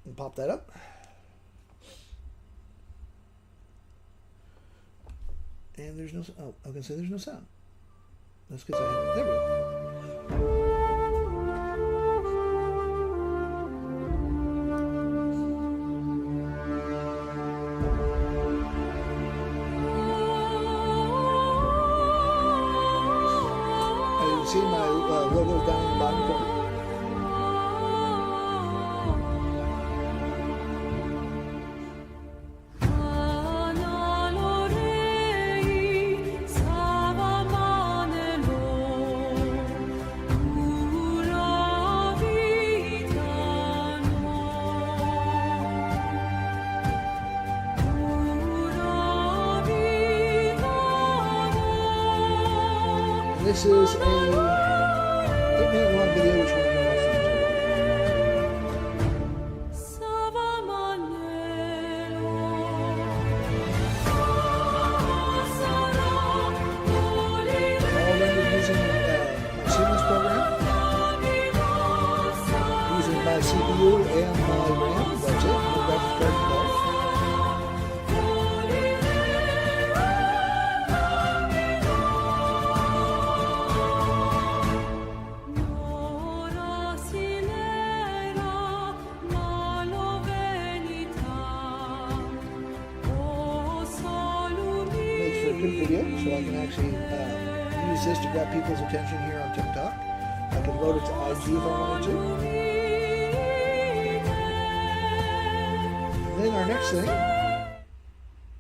And pop that up. And there's no, oh, I was going to say there's no sound. That's because I have it. There we go. See my logo down in the bottom corner. This is a 8-minute long video which we're going to watch all rendered using my seamless program, using my CPU and my RAM. That's it. No graphics card involved. Video, so I can actually use this to grab people's attention here on TikTok. I can load it to IG if I wanted to. And then our next thing,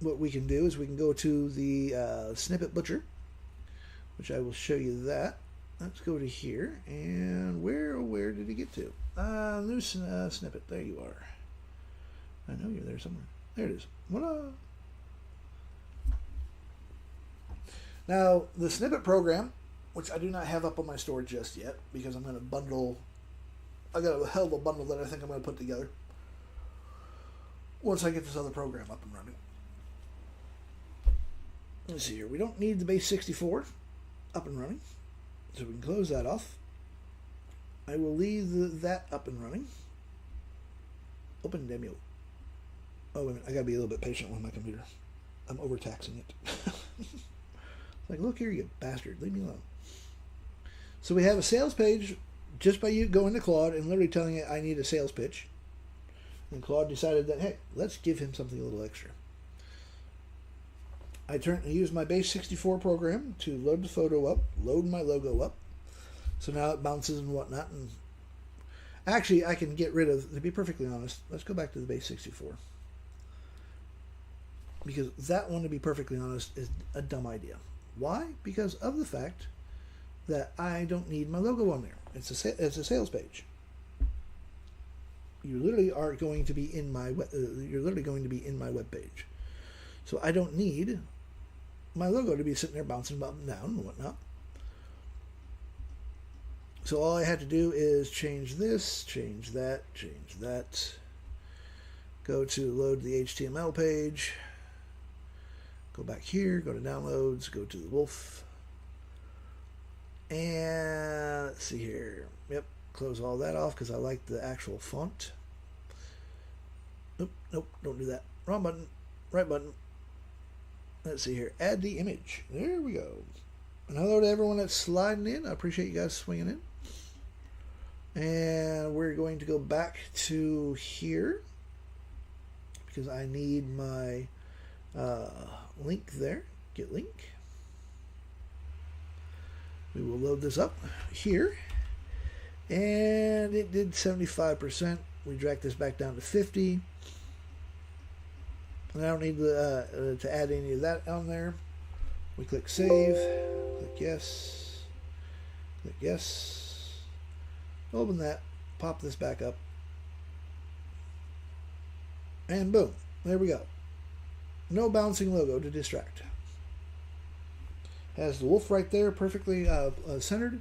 what we can do is we can go to the snippet butcher, which I will show you that. Let's go to here, and where did it get to? New snippet. There you are. I know you're there somewhere. There it is. Voila! Now, the snippet program, which I do not have up on my store just yet, because I'm going to bundle, I got a hell of a bundle that I think I'm going to put together once I get this other program up and running. Let's see here. We don't need the base 64 up and running, so we can close that off. I will leave that up and running. Open demo. Oh, wait a minute. I got to be a little bit patient with my computer. I'm overtaxing it. Like, look here, you bastard. Leave me alone. So we have a sales page just by you going to Claude and literally telling it I need a sales pitch. And Claude decided that, hey, let's give him something a little extra. I used my base 64 program to load the photo up, load my logo up. So now it bounces and whatnot. And actually, I can get rid of, to be perfectly honest, let's go back to the base 64. Because that one, to be perfectly honest, is a dumb idea. Why? Because of the fact that I don't need my logo on there. It's a sales page. You literally are going to be in my you're literally going to be in my web page. So I don't need my logo to be sitting there bouncing up and down and whatnot. So all I had to do is change this, change that, go to load the HTML page. Go back here, go to downloads, go to the wolf. And let's see here. Yep, close all that off because I like the actual font. Nope, don't do that. Wrong button, right button. Let's see here. Add the image. There we go. And hello to everyone that's sliding in. I appreciate you guys swinging in. And we're going to go back to here because I need my link there. Get link. We will load this up here. And it did 75%. We drag this back down to 50. And I don't need to add any of that on there. We click save. Click yes. Click yes. Open that. Pop this back up. And boom. There we go. No bouncing logo to distract. Has the wolf right there, perfectly centered.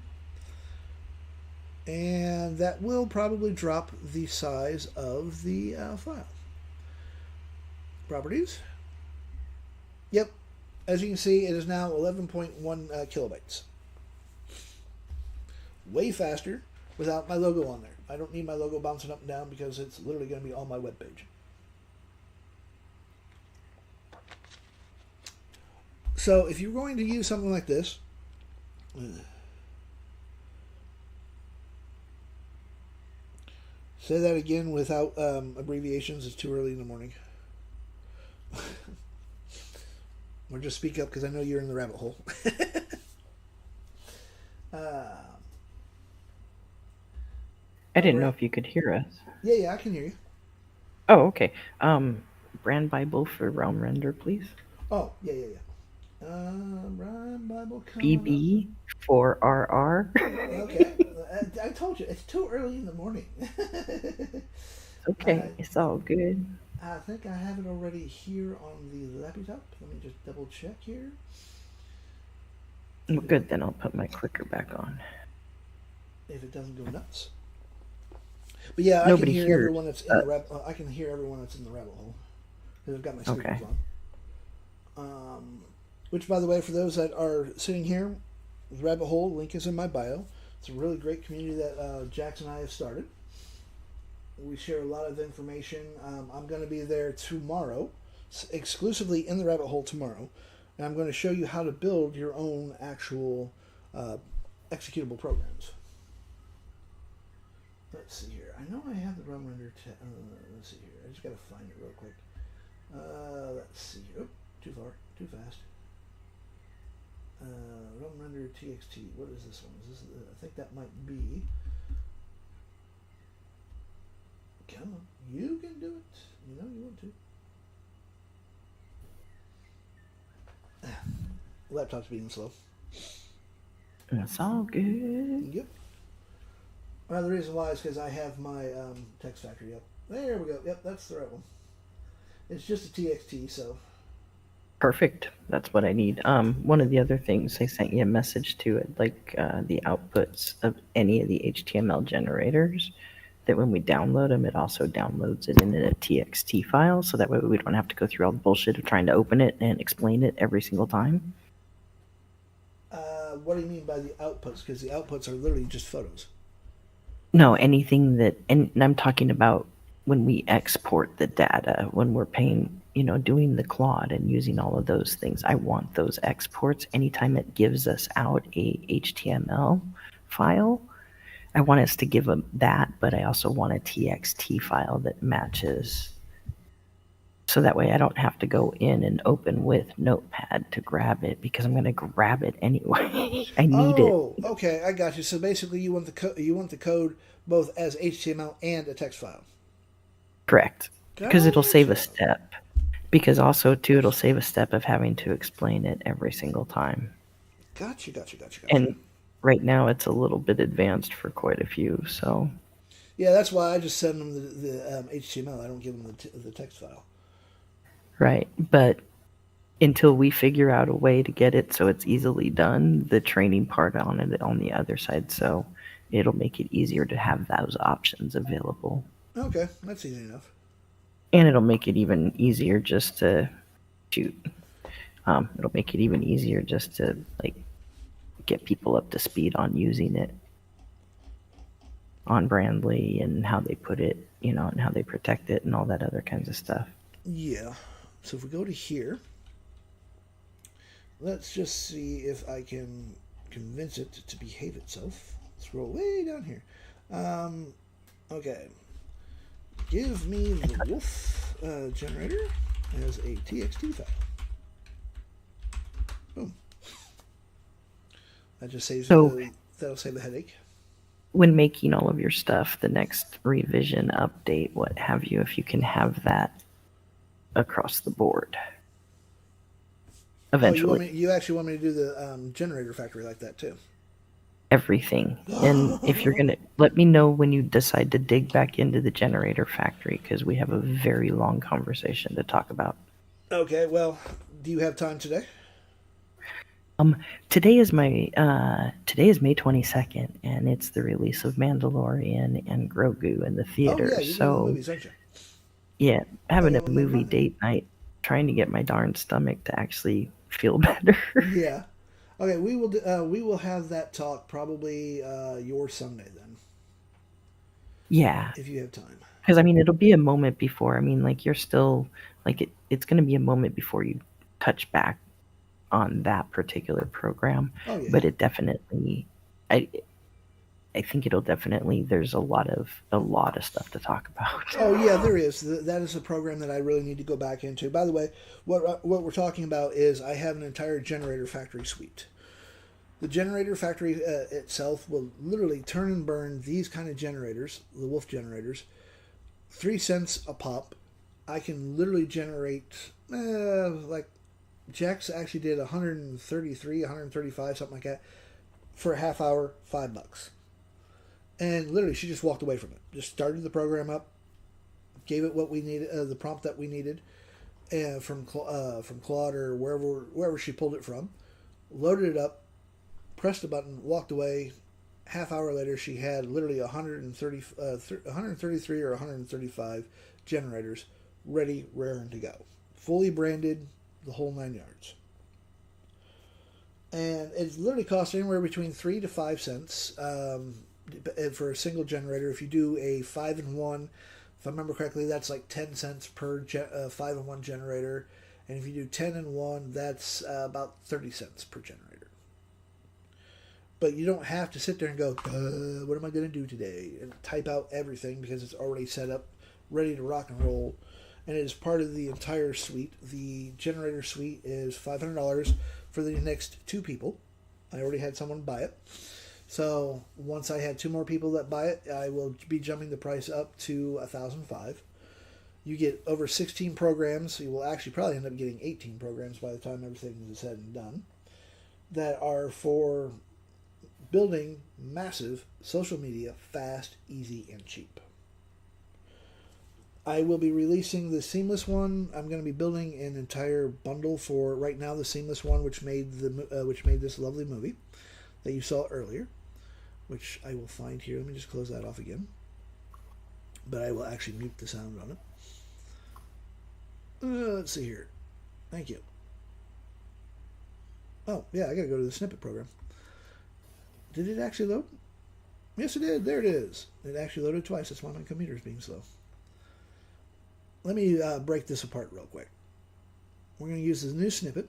And that will probably drop the size of the file. Properties. Yep. As you can see, it is now 11.1 kilobytes. Way faster without my logo on there. I don't need my logo bouncing up and down because it's literally going to be on my webpage. So if you're going to use something like this, say that again without abbreviations. It's too early in the morning. Or just speak up because I know you're in the rabbit hole. I didn't know if you could hear us. Yeah, I can hear you. Oh, okay. Brand Bible for Realm Render, please. Oh, yeah. Brian Bible coming up. BB for RR. Okay. I told you, it's too early in the morning. Okay, it's all good. I think I have it already here on the laptop. Let me just double check here. Well, good, then I'll put my clicker back on. If it doesn't go nuts. But yeah, Nobody I can hear hears, everyone that's in the I can hear everyone that's in the rabbit hole because I've got my speakers on. Which, by the way, for those that are sitting here, the rabbit hole link is in my bio. It's a really great community that Jax and I have started. We share a lot of information. I'm going to be there tomorrow, exclusively in the rabbit hole tomorrow, and I'm going to show you how to build your own actual executable programs. Let's see here. I know I have the Realm Render. Let's see here. I just got to find it real quick. Let's see here. Oh, too far. Too fast. Realm Render TXT. What is this one? Is this? I think that might be. Come on. You can do it. You know you want to. Laptop's being slow. It's all good. Yep. The reason why is because I have my text factory up. There we go. Yep, that's the right one. It's just a TXT, so. Perfect. That's what I need. One of the other things I sent you a message to it, like the outputs of any of the HTML generators, that when we download them, it also downloads it in a TXT file, so that way we don't have to go through all the bullshit of trying to open it and explain it every single time. What do you mean by the outputs? Because the outputs are literally just photos. No, anything that, and I'm talking about when we export the data, when we're paying, doing the Claude and using all of those things. I want those exports. Anytime it gives us out a HTML file, I want us to give them that, but I also want a TXT file that matches. So that way I don't have to go in and open with Notepad to grab it because I'm going to grab it anyway. I need it. Oh, okay, I got you. So basically, you want the code both as HTML and a text file. Correct. Because it'll save a Gotcha. step. Because also, too, it'll save a step of having to explain it every single time. Gotcha. And right now, it's a little bit advanced for quite a few, so. Yeah, that's why I just send them the HTML. I don't give them the text file. Right, but until we figure out a way to get it so it's easily done, the training part on it on the other side, so it'll make it easier to have those options available. Okay, that's easy enough. And it'll make it even easier just to shoot. It'll make it even easier just to get people up to speed on using it on Brandly and how they put it, and how they protect it and all that other kinds of stuff. Yeah. So if we go to here, let's just see if I can convince it to behave itself. Scroll way down here. Okay. Give me the wolf generator as a TXT file. Boom. That just saves that'll save the headache. When making all of your stuff, the next revision, update, what have you, if you can have that across the board. Eventually. Oh, you actually want me to do the generator factory like that too? everything. And if you're gonna let me know when you decide to dig back into the generator factory, because we have a very long conversation to talk about. Okay, well, do you have time today? Um, today is May 22nd, and it's the release of Mandalorian and Grogu in the Oh yeah, theaters. you're going to the So movies, aren't you? yeah, Oh having yeah, a well, never movie mind then. date night, trying to get my darn stomach to actually feel better. Yeah. Okay, we will have that talk probably your Sunday then, Yeah, if you have time. because I mean, it'll be a moment before. I mean, like you're still like it's going to be a moment before you touch back on that particular program, Oh yeah, but yeah. it definitely, I I think it'll definitely. There's a lot of stuff to talk about. Oh yeah, there is. That is a program that I really need to go back into. By the way, what we're talking about is I have an entire generator factory suite. The generator factory itself will literally turn and burn these kind of generators, the Wolf generators, 3 cents a pop. I can literally generate like Jax actually did 133, 135, something like that, for a half hour, $5. And literally, she just walked away from it. Just started the program up, gave it what we needed, the prompt that we needed, from Claude or wherever she pulled it from. Loaded it up, pressed a button, walked away. Half hour later, she had literally 133 or 135 generators ready, raring to go, fully branded, the whole 9 yards. And it literally costs anywhere between 3 to 5 cents for a single generator. If you do a 5-in-1, if I remember correctly, that's like 10 cents per 5-in-1 generator. And if you do 10-in-1, that's about 30 cents per generator. But you don't have to sit there and go, what am I going to do today? And type out everything because it's already set up, ready to rock and roll. And it is part of the entire suite. The generator suite is $500 for the next 2 people. I already had someone buy it. So once I have 2 more people that buy it, I will be jumping the price up to $1,005. You get over 16 programs. So you will actually probably end up getting 18 programs by the time everything is said and done, that are for building massive social media fast, easy, and cheap. I will be releasing the seamless one. I'm going to be building an entire bundle for right now the seamless one, which made this lovely movie that you saw earlier, which I will find here. Let me just close that off again. But I will actually mute the sound on it. Let's see here. Thank you. Oh yeah, I got to go to the snippet program. Did it actually load? Yes, it did. There it is. It actually loaded twice. That's why my computer is being slow. Let me break this apart real quick. We're going to use this new snippet.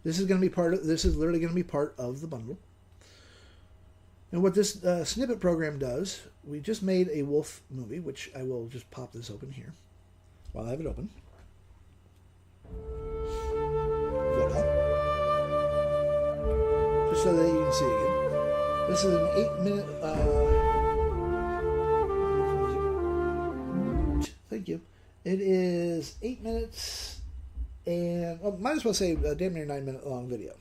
This is going to be part of. This is literally going to be part of the bundle. And what this snippet program does, we just made a wolf movie, which I will just pop this open here while I have it open. Voila. Just so that you can see again. This is an 8-minute. Thank you. It is 8 minutes and might as well say a damn near 9-minute long video.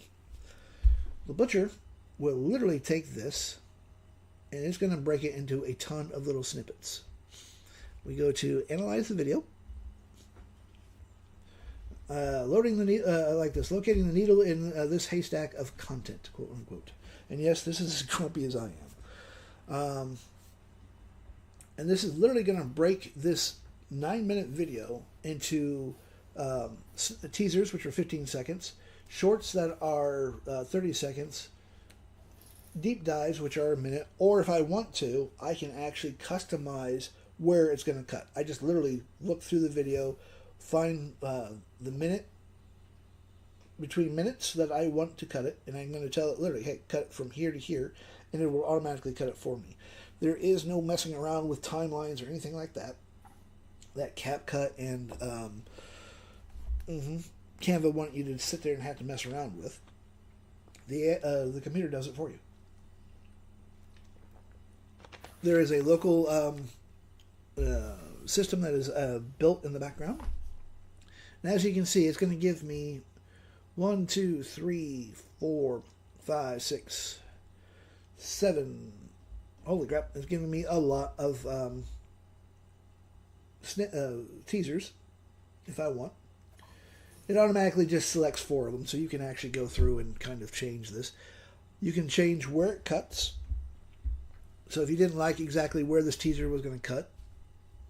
The butcher will literally take this and it's going to break it into a ton of little snippets. We go to analyze the video. Locating the needle in this haystack of content, quote unquote. And yes, this is as grumpy as I am. And this is literally going to break this 9-minute video into teasers, which are 15 seconds, shorts that are 30 seconds, deep dives, which are a minute, or if I want to, I can actually customize where it's going to cut. I just literally look through the video, find the minute, between minutes that I want to cut it, and I'm going to tell it literally, hey, cut it from here to here, and it will automatically cut it for me. There is no messing around with timelines or anything like that. That CapCut and Canva want you to sit there and have to mess around with. The computer does it for you. There is a local system that is built in the background. And as you can see, it's going to give me 1, 2, 3, 4, 5, 6, 7. Holy crap, it's giving me a lot of teasers if I want. It automatically just selects 4 of them, so you can actually go through and kind of change this. You can change where it cuts. So if you didn't like exactly where this teaser was going to cut,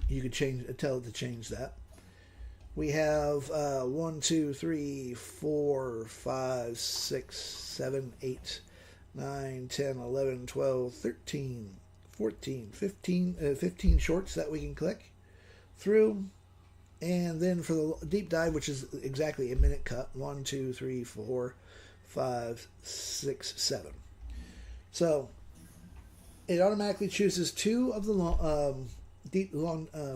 you could tell it to change that. We have 1, 2, 3, 4, 5, 6, 7, 8, 9, 10, 11, 12, 13, 14, 15 shorts that we can click through. And then for the deep dive, which is exactly a minute cut, 1, 2, 3, 4, 5, 6, 7. So it automatically chooses 2 of the long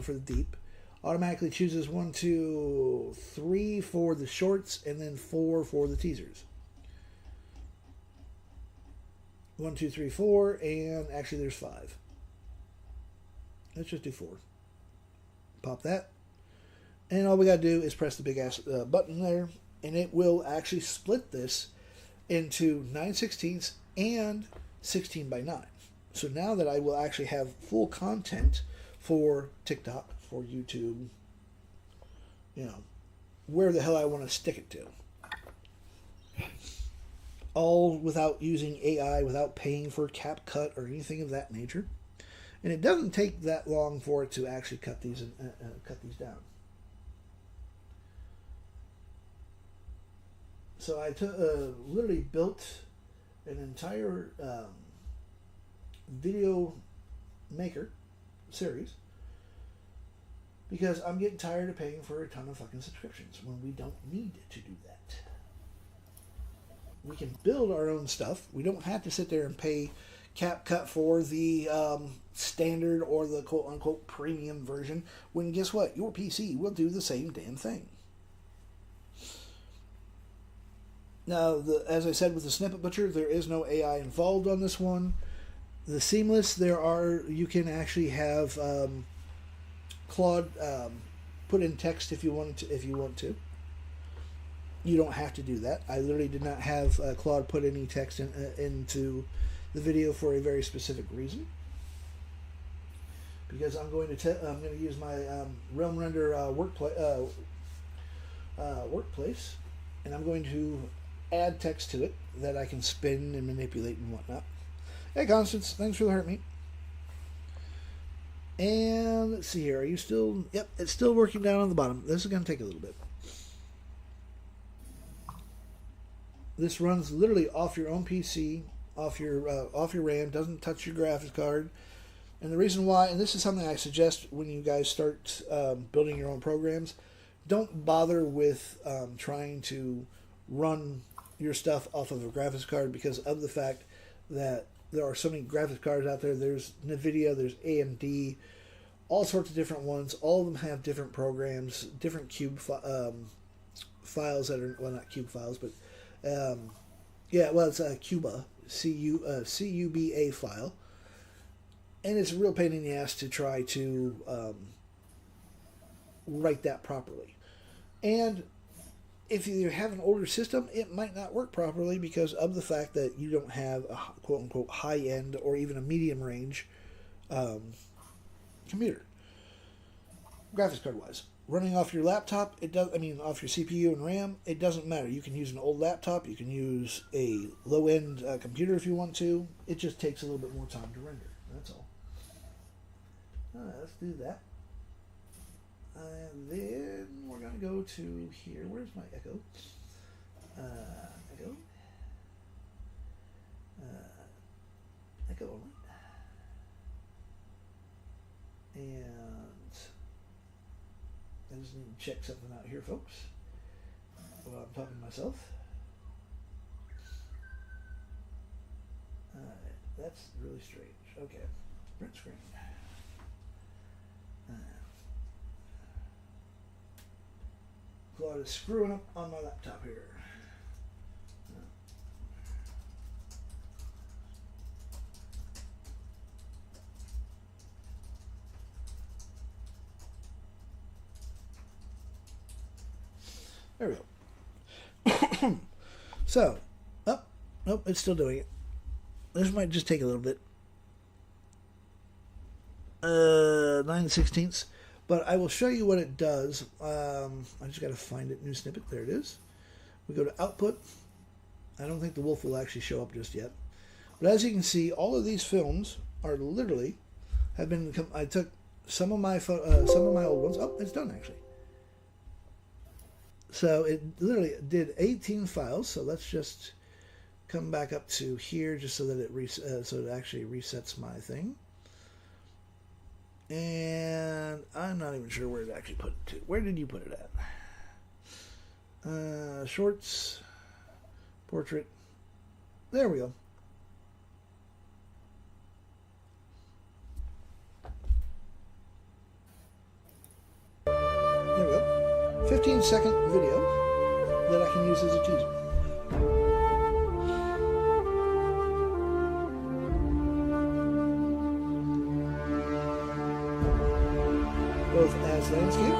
for the deep. Automatically chooses 1, 2, 3 for the shorts, and then 4 for the teasers. 1, 2, 3, 4, and actually there's 5. Let's just do 4. Pop that. And all we got to do is press the big ass button there, and it will actually split this into 9/16 and 16 by 9. So now that I will actually have full content for TikTok, for YouTube, where the hell I want to stick it to. All without using AI, without paying for CapCut or anything of that nature. And it doesn't take that long for it to actually cut these down. So I literally built an entire video maker series because I'm getting tired of paying for a ton of fucking subscriptions when we don't need to do that. We can build our own stuff. We don't have to sit there and pay CapCut for the standard or the quote-unquote premium version when, guess what? Your PC will do the same damn thing. Now, as I said with the Snippet Butcher, there is no AI involved on this one. The Seamless, you can actually have Claude put in text if you want to. You don't have to do that. I literally did not have Claude put any text into the video for a very specific reason. Because I'm going to use my Realm Render workplace, and I'm going to add text to it that I can spin and manipulate and whatnot. Hey, Constance, thanks for the heart meat. And let's see here. Are you still? Yep, it's still working down on the bottom. This is going to take a little bit. This runs literally off your own PC, off your RAM. Doesn't touch your graphics card. And the reason why, and this is something I suggest when you guys start building your own programs, don't bother with trying to run your stuff off of a graphics card because of the fact that there are so many graphics cards out there. There's NVIDIA, there's AMD, all sorts of different ones. All of them have different programs, different cube files that are, well, not cube files, but it's a Cuba, CUBA file. And it's a real pain in the ass to try to write that properly. And if you have an older system, it might not work properly because of the fact that you don't have a quote-unquote high-end or even a medium-range computer, graphics card-wise. Running off your laptop, off your CPU and RAM, it doesn't matter. You can use an old laptop, you can use a low-end computer if you want to. It just takes a little bit more time to render. That's all. Alright, let's do that. And then we're going to go to here. Where's my echo? Echo. Echo only. And I just need to check something out here, folks, while I'm talking to myself. That's really strange. Okay. Print screen. Claude is screwing up on my laptop here. There we go. So, nope, it's still doing it. This might just take a little bit. 9/16. But I will show you what it does. I just got to find it. New snippet. There it is. We go to output. I don't think the wolf will actually show up just yet. But as you can see, all of these films are literally have been. I took some of my old ones. Oh, it's done actually. So it literally did 18 files. So let's just come back up to here just so that it actually resets my thing. And I'm not even sure where it actually put it to. Where did you put it at? Shorts, portrait. There we go. There we go. 15-second video that I can use as a teaser. Both as landscape,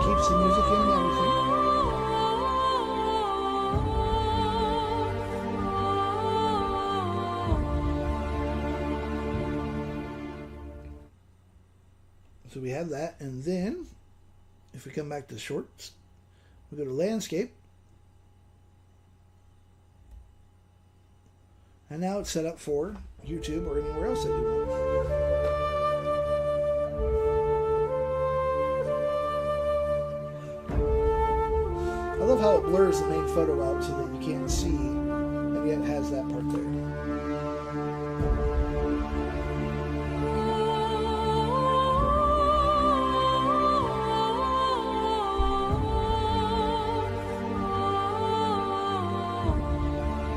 keeps the music in and everything. So we have that, and then if we come back to shorts, we go to landscape, and now it's set up for YouTube or anywhere else that you want. I love how it blurs the main photo out so that you can't see, and yet it has that part there.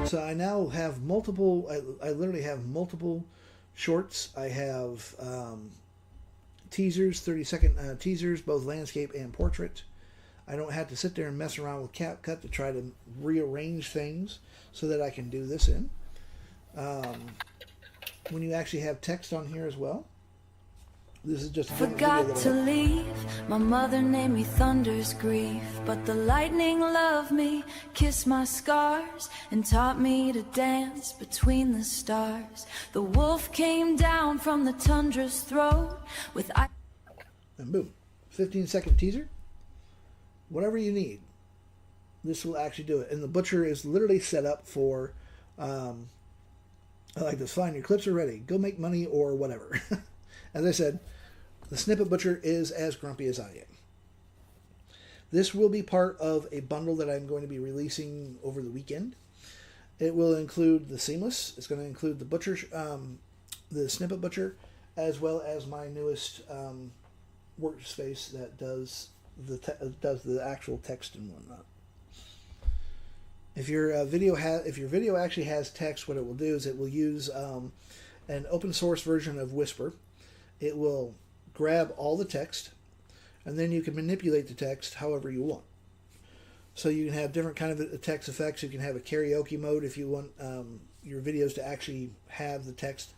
So I now have multiple, I literally have multiple shorts. I have teasers, 30-second teasers, both landscape and portrait. I don't have to sit there and mess around with CapCut to try to rearrange things so that I can do this in. When you actually have text on here as well. This is just a forgot to leave. My mother named me Thunder's grief, but the lightning loved me, kissed my scars, and taught me to dance between the stars. The wolf came down from the tundra's throat with and boom, 15-second teaser. Whatever you need, this will actually do it. And the butcher is literally set up for, I like this, fine, your clips are ready. Go make money or whatever. As I said, the Snippet Butcher is as grumpy as I am. This will be part of a bundle that I'm going to be releasing over the weekend. It will include the Seamless. It's going to include the Butcher, the Snippet Butcher, as well as my newest workspace that does the actual text and whatnot. If your video actually has text, what it will do is it will use an open source version of Whisper. It will grab all the text, and then you can manipulate the text however you want. So you can have different kind of text effects. You can have a karaoke mode if you want your videos to actually have the text,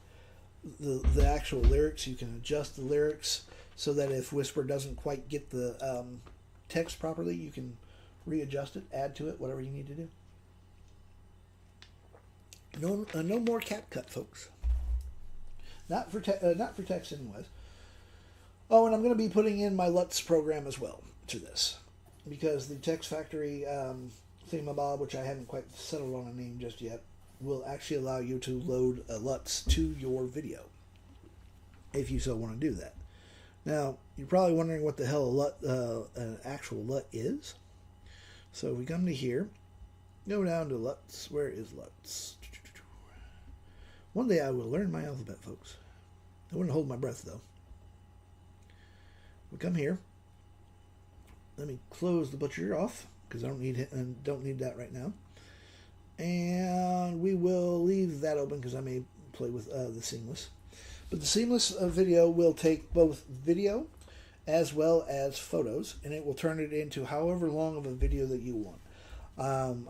the actual lyrics. You can adjust the lyrics so that if Whisper doesn't quite get the text properly, you can readjust it, add to it, whatever you need to do. No more CapCut, folks. Not for text, anyways. Oh, and I'm going to be putting in my LUTs program as well to this, because the Text Factory thingamabob, which I haven't quite settled on a name just yet, will actually allow you to load LUTs to your video, if you so want to do that. Now, you're probably wondering what the hell an actual LUT is. So we come to here, go down to LUTs. Where is LUTs? One day I will learn my alphabet, folks. I wouldn't hold my breath, though. We come here. Let me close the butcher off, because I don't need that right now. And we will leave that open, because I may play with the Seamless. But the Seamless video will take both video as well as photos, and it will turn it into however long of a video that you want.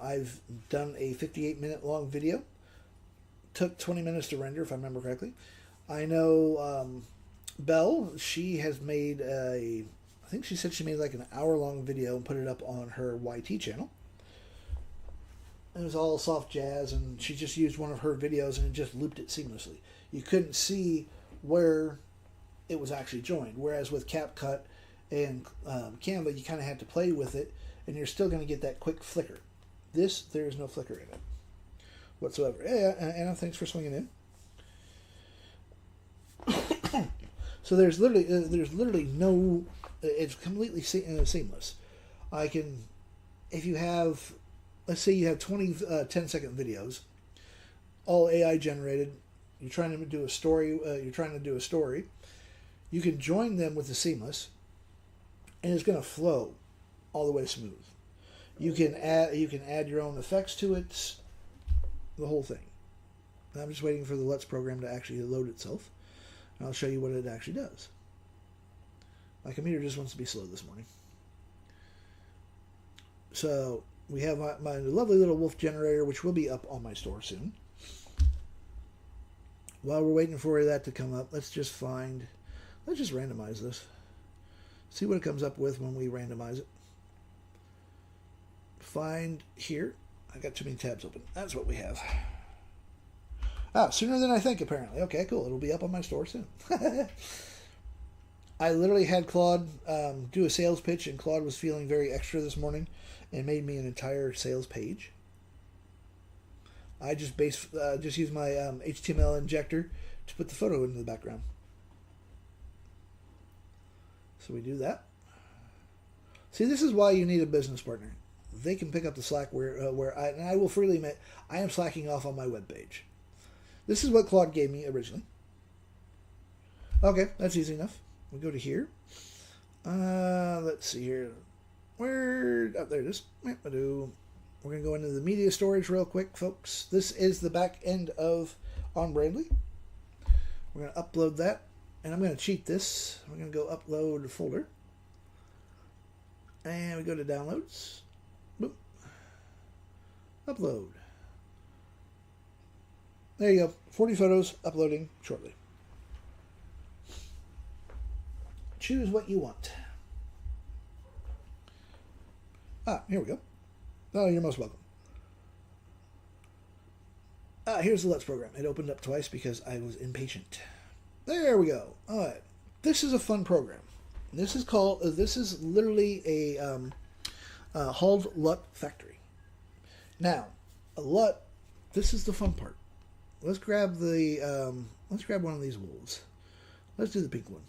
I've done a 58-minute long video. Took 20 minutes to render, if I remember correctly. I know Belle, she has made I think she said she made like an hour-long video and put it up on her YT channel. it was all soft jazz, and she just used one of her videos and it just looped it seamlessly. You couldn't see where it was actually joined. Whereas with CapCut and Canva, you kind of had to play with it, and you're still going to get that quick flicker. This, there is no flicker in it whatsoever. Yeah, Anna, thanks for swinging in. So there's literally no. It's completely seamless. I can, if you have, let's say you have 20 10-second videos, all AI generated. You're trying to do a story. You can join them with the seamless, and it's going to flow all the way smooth. You can add your own effects to it, the whole thing. And I'm just waiting for the Let's program to actually load itself, and I'll show you what it actually does. My computer just wants to be slow this morning. So we have my lovely little wolf generator, which will be up on my store soon. While we're waiting for that to come up, let's just randomize this. See what it comes up with when we randomize it. Find here. I got too many tabs open. That's what we have. Sooner than I think, apparently. Okay, cool. It'll be up on my store soon. I literally had Claude do a sales pitch, and Claude was feeling very extra this morning and made me an entire sales page. I just used my HTML injector to put the photo into the background. So we do that. See, this is why you need a business partner. They can pick up the slack where I will freely admit I am slacking off on my webpage. This is what Claude gave me originally. Okay, that's easy enough. We go to here. Let's see here. There it is. We're going to go into the media storage real quick, folks. This is the back end of On Brandly. We're going to upload that, and I'm going to cheat this. We're going to go upload folder. And we go to downloads. Boop. Upload. There you go. 40 photos uploading shortly. Choose what you want. Here we go. Oh, you're most welcome. Here's the Let's program. It opened up twice because I was impatient. There we go. All right. This is a fun program. This is literally a Hulled LUT factory. Now, a LUT, this is the fun part. Let's grab one of these wolves. Let's do the pink one.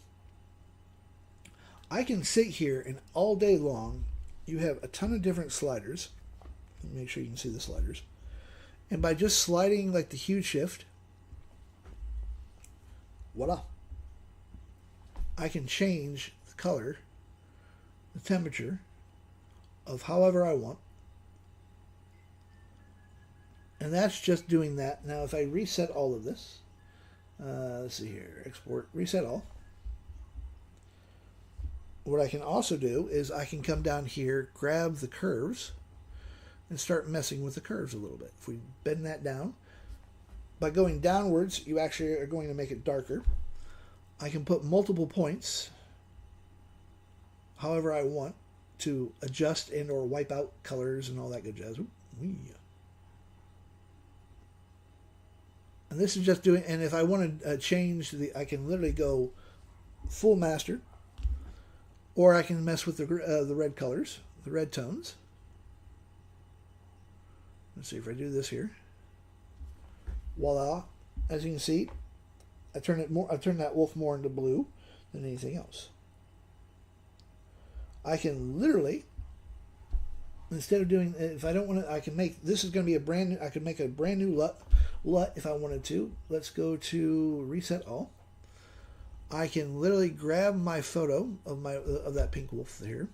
I can sit here and all day long, you have a ton of different sliders. Let me make sure you can see the sliders. And by just sliding like the hue shift, voila. I can change the color, the temperature of however I want. And that's just doing that. Now if I reset all of this, let's see here, export, reset all. What I can also do is I can come down here, grab the curves, and start messing with the curves a little bit. If we bend that down, by going downwards, you actually are going to make it darker. I can put multiple points, however I want, to adjust and or wipe out colors and all that good jazz. And this is just doing, and if I want to change I can literally go full master, or I can mess with the red colors, the red tones. Let's see if I do this here. Voila! As you can see, I turn that wolf more into blue than anything else. I can literally, instead of doing, if I don't want to, I can make, this is going to be a brand new, I could make a brand new LUT if I wanted to. Let's go to reset all. I can literally grab my photo of that pink wolf here,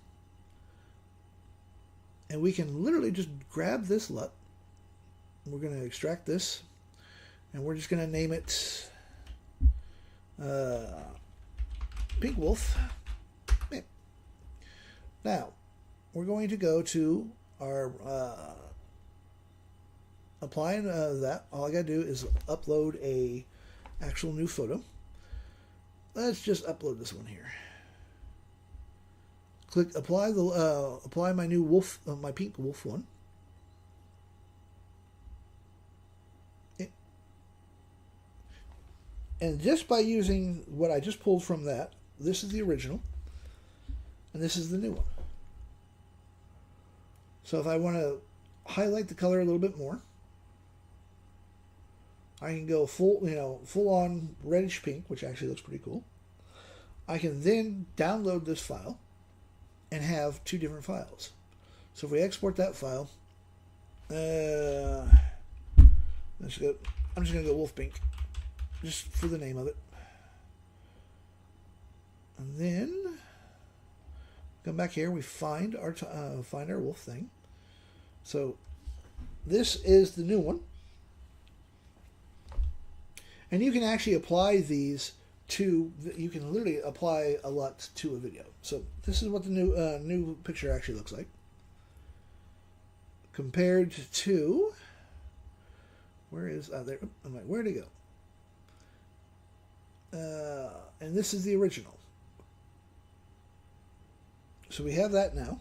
and we can literally just grab this LUT. We're going to extract this, and we're just going to name it Pink Wolf. Now, we're going to go to our applying that. All I got to do is upload a actual new photo. Let's just upload this one here. Click apply my new wolf, my pink wolf one. And just by using what I just pulled from that, this is the original, and this is the new one. So if I want to highlight the color a little bit more, I can go full on reddish pink, which actually looks pretty cool. I can then download this file and have two different files. So if we export that file, I'm just gonna go wolf pink, just for the name of it, and then come back here. We find our wolf thing. So this is the new one, and you can actually apply these to. You can literally apply a LUT to a video. So this is what the new picture actually looks like, compared to. Where is there? I'm like, where'd it go? And this is the original. So we have that now.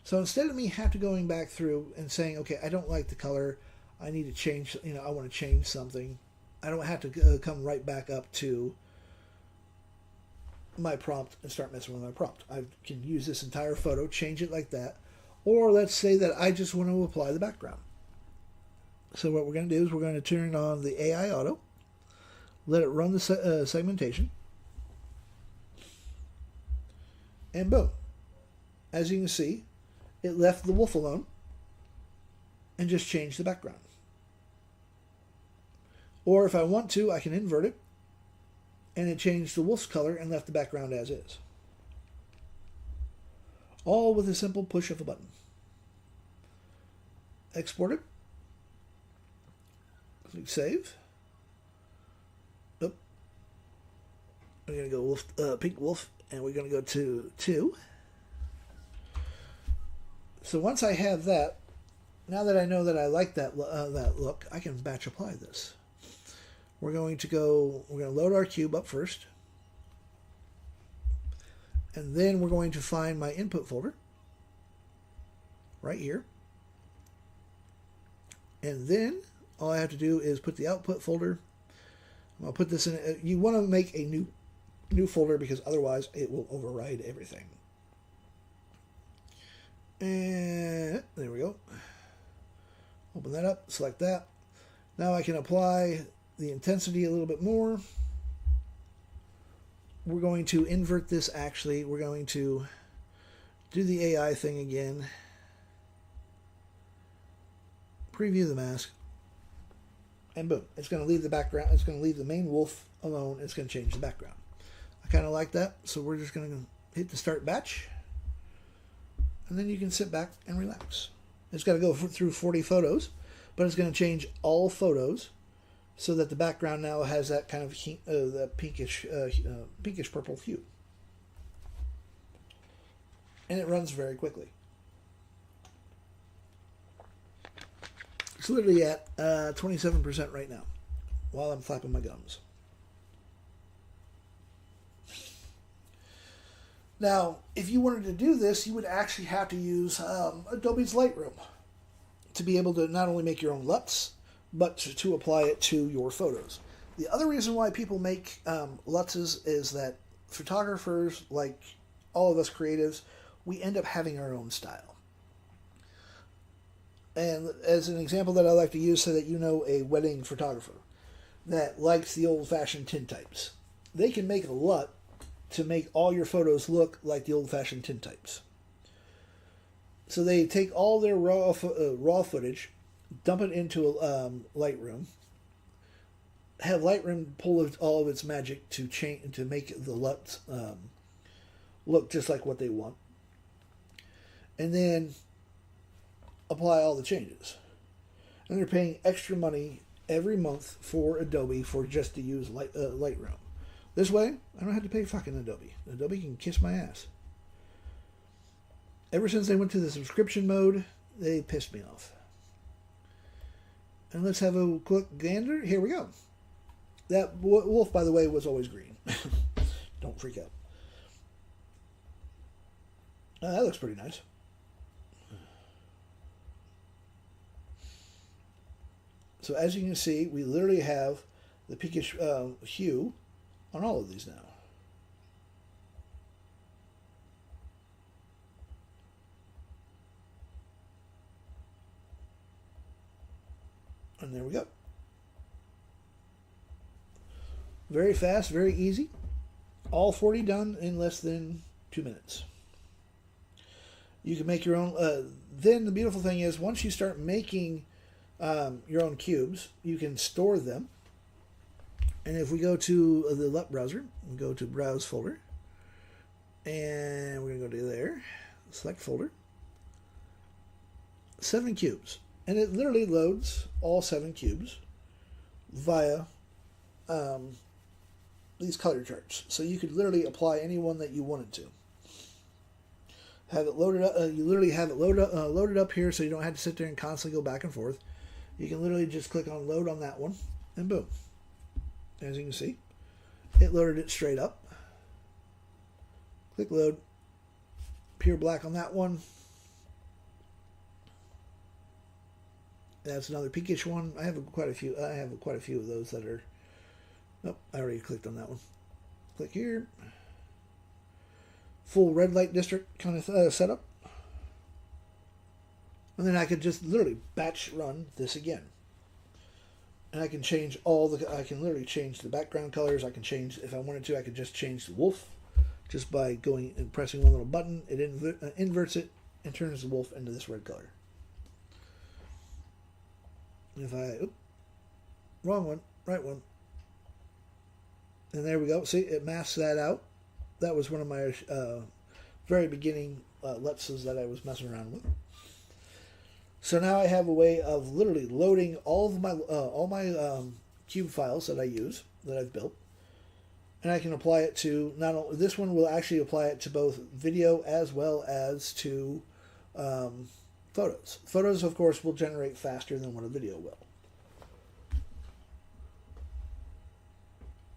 So instead of me have to going back through and saying, okay, I don't like the color, I need to change, I want to change something, I don't have to come right back up to my prompt and start messing with my prompt. I can use this entire photo, change it like that, or let's say that I just want to apply the background. So what we're going to do is we're going to turn on the AI auto, let it run the segmentation, and boom. As you can see, it left the wolf alone and just changed the background. Or if I want to, I can invert it, and it changed the wolf's color and left the background as is. All with a simple push of a button. Export it. Click save. Oh. We're going to go wolf, pink wolf, and we're going to go to 2. So once I have that, now that I know that I like that look, I can batch apply this. We're going to load our cube up first, and then we're going to find my input folder right here, and then all I have to do is put the output folder. I'll put this in. You want to make a new folder because otherwise it will override everything. And there we go. Open that up, select that. Now I can apply the intensity a little bit more. We're going to invert this actually. We're going to do the AI thing again. Preview the mask. And boom, it's going to leave the background. It's going to leave the main wolf alone. It's going to change the background. I kind of like that. So we're just going to hit the start batch. And then you can sit back and relax. It's got to go through 40 photos, but it's going to change all photos so that the background now has that kind of the pinkish purple hue. And it runs very quickly. It's literally at 27% right now while I'm flapping my gums. Now, if you wanted to do this, you would actually have to use Adobe's Lightroom to be able to not only make your own LUTs, but to apply it to your photos. The other reason why people make LUTs is that photographers, like all of us creatives, we end up having our own style. And as an example that I like to use so that you know a wedding photographer that likes the old-fashioned tintypes, they can make a LUT to make all your photos look like the old-fashioned tintypes. So they take all their raw footage, dump it into Lightroom, have Lightroom pull all of its magic to make the LUTs look just like what they want, and then apply all the changes. And they're paying extra money every month for Adobe for just to use Lightroom. This way, I don't have to pay fucking Adobe. Adobe can kiss my ass. Ever since they went to the subscription mode, they pissed me off. And let's have a quick gander. Here we go. That wolf, by the way, was always green. Don't freak out. That looks pretty nice. So as you can see, we literally have the pinkish hue on all of these now. And there we go. Very fast, very easy. All 40 done in less than 2 minutes. You can make your own. Then the beautiful thing is, once you start making your own cubes, you can store them. And if we go to the LUT browser, we go to Browse Folder, and we're going to go to there, select folder, 7 cubes. And it literally loads all 7 cubes via these color charts. So you could literally apply any one that you wanted to. Have it loaded up. You literally have it loaded up here, so you don't have to sit there and constantly go back and forth. You can literally just click on load on that one, and boom. As you can see, it loaded it straight up. Click load. Pure black on that one. That's another pinkish one. I have quite a few. I have quite a few of those that are. Nope, I already clicked on that one. Click here. Full red light district kind of setup. And then I could just literally batch run this again. And I can change I can literally change the background colors. I can change, if I wanted to, I could just change the wolf just by going and pressing one little button. It inverts it and turns the wolf into this red color. And if I, wrong one, right one. And there we go. See, it masks that out. That was one of my very beginning LUTs that I was messing around with. So now I have a way of literally loading all my cube files that I use, that I've built, and I can apply it to not only this one will actually apply it to both video as well as to photos. Photos, of course, will generate faster than what a video will.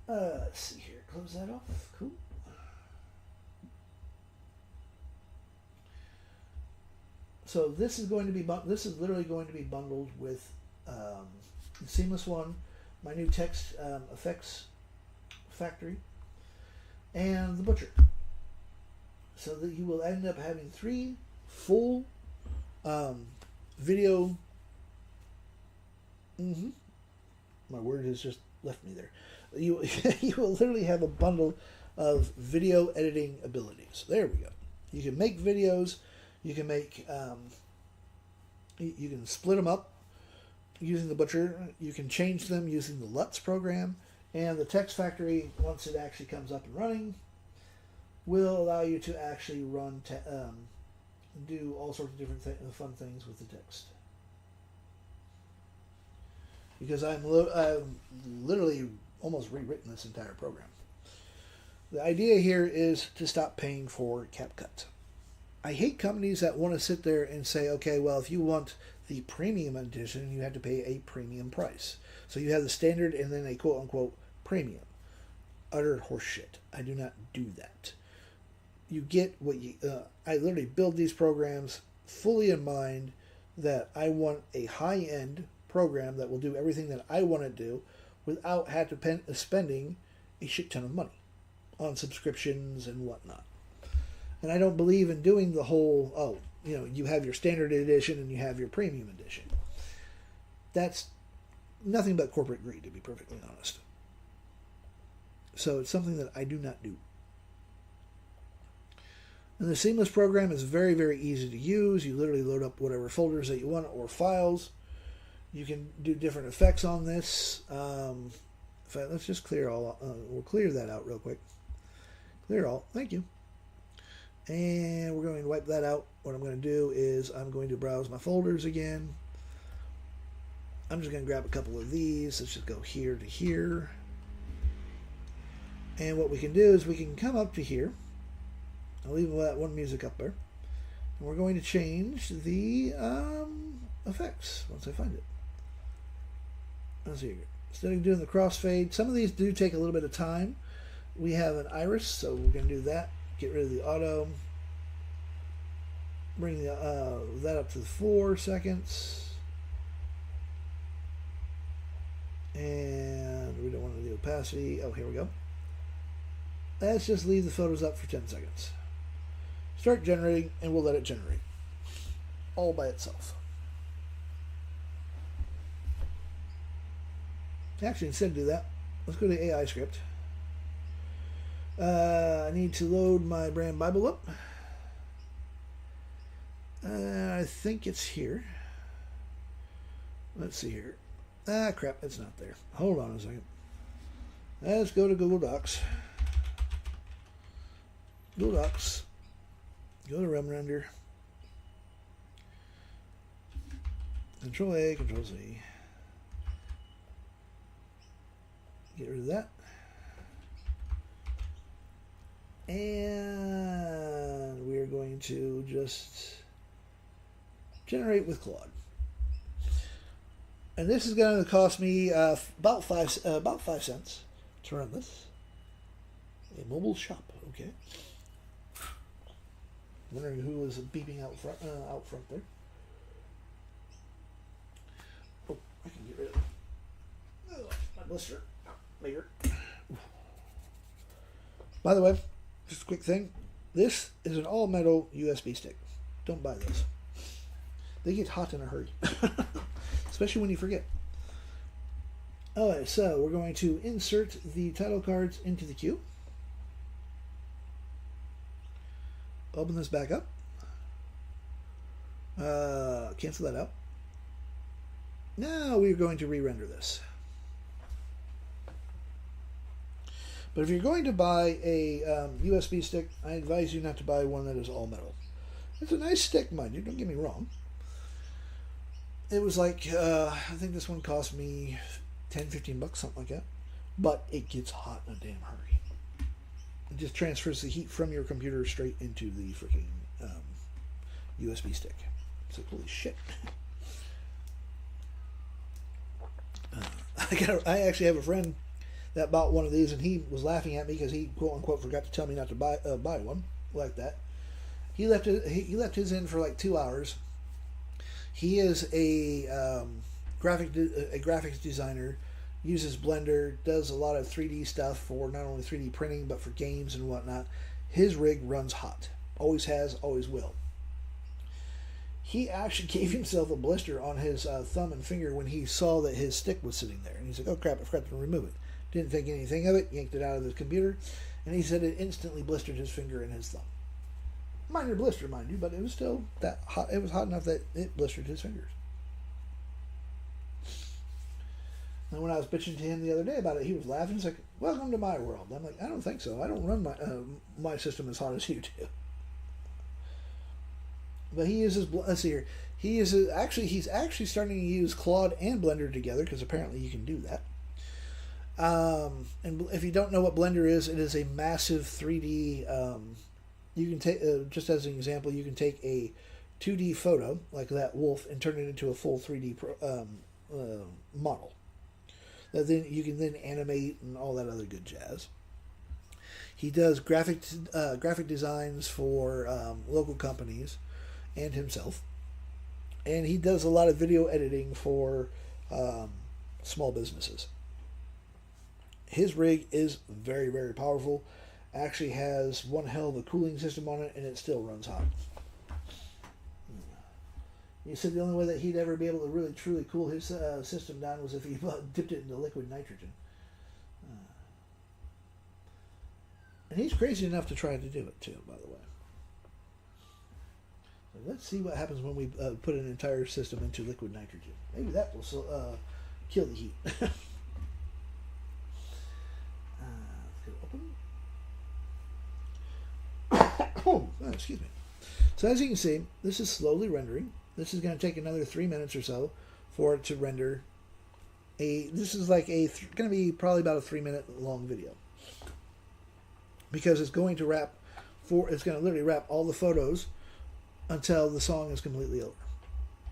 Let's see here. Close that off. Cool. So this is literally going to be bundled with the Seamless one, my new text effects factory, and the Butcher. So that you will end up having 3 full video. My word has just left me there. You will literally have a bundle of video editing abilities. There we go. You can make videos. You can make, you can split them up using the Butcher. You can change them using the LUTs program. And the Text Factory, once it actually comes up and running, will allow you to actually run, do all sorts of different fun things with the text. Because I've literally almost rewritten this entire program. The idea here is to stop paying for CapCut. I hate companies that want to sit there and say, okay, well, if you want the premium edition, you have to pay a premium price. So you have the standard and then a quote-unquote premium. Utter horseshit. I do not do that. You get what you... I literally build these programs fully in mind that I want a high-end program that will do everything that I want to do without having to spending a shit ton of money on subscriptions and whatnot. And I don't believe in doing the whole, you have your standard edition and you have your premium edition. That's nothing but corporate greed, to be perfectly honest. So it's something that I do not do. And the Seamless program is very, very easy to use. You literally load up whatever folders that you want or files. You can do different effects on this. Let's just clear all. We'll clear that out real quick. Clear all. Thank you. And we're going to wipe that out. What I'm going to do is I'm going to browse my folders again. I'm just going to grab a couple of these. Let's just go here to here. And what we can do is we can come up to here. I'll leave that one music up there. And we're going to change the effects once I find it. Let's see. Instead of doing the crossfade, some of these do take a little bit of time. We have an iris, so we're going to do that. Get rid of the auto. Bring that up to 4 seconds. And We don't want to do opacity. Oh, here we go. Let's just leave the photos up for 10 seconds. Start generating, and we'll let it generate all by itself. Actually, instead of do that, let's go to AI script. I need to load my brand Bible up. I think it's here. Let's see here. Ah, crap, it's not there. Hold on a second. Let's go to Google Docs. Google Docs. Go to Render. Control A, Control Z. Get rid of that. And we're going to just generate with Claude. And this is going to cost me about 5 cents to run this. A mobile shop, okay. Wondering who was beeping out front there. Oh, I can get rid of it. Oh, my blister. Later. By the way, just a quick thing. This is an all-metal USB stick. Don't buy those. They get hot in a hurry. Especially when you forget. Alright, so we're going to insert the title cards into the queue. Open this back up. Cancel that out. Now we're going to re-render this. But if you're going to buy a USB stick, I advise you not to buy one that is all metal. It's a nice stick, mind you, don't get me wrong. It was like, I think this one cost me $10-15, something like that. But it gets hot in a damn hurry. It just transfers the heat from your computer straight into the freaking USB stick. It's like, holy shit. I actually have a friend that bought one of these, and he was laughing at me because he quote unquote forgot to tell me not to buy one like that. He left his in for like 2 hours. He is a graphics designer, uses Blender, does a lot of 3D stuff for not only 3D printing but for games and whatnot. His rig runs hot, always has, always will. He actually gave himself a blister on his thumb and finger when he saw that his stick was sitting there, and he's like, "Oh crap! I forgot to remove it." Didn't think anything of it. Yanked it out of the computer, and he said it instantly blistered his finger and his thumb. Minor blister, mind you, but it was still that hot. It was hot enough that it blistered his fingers. And when I was bitching to him the other day about it, he was laughing. He's like, "Welcome to my world." I'm like, "I don't think so. I don't run my system as hot as you do." But he uses, let's see here. He's actually starting to use Claude and Blender together because apparently you can do that. And if you don't know what Blender is, it is a massive 3D. You can take, just as an example, you can take a 2D photo like that wolf and turn it into a full 3D model. That then you can then animate and all that other good jazz. He does graphic designs for local companies and himself, and he does a lot of video editing for small businesses. His rig is very, very powerful. Actually has one hell of a cooling system on it, and it still runs hot. He said the only way that he'd ever be able to really truly cool his system down was if he dipped it into liquid nitrogen. And he's crazy enough to try to do it too, by the way. So let's see what happens when we put an entire system into liquid nitrogen. Maybe that will kill the heat. Let's go open. Oh, excuse me. So as you can see, this is slowly rendering. This is going to take another 3 minutes or so for it to render. This is like going to be probably about a 3-minute long video, because it's going to it's going to literally wrap all the photos until the song is completely over.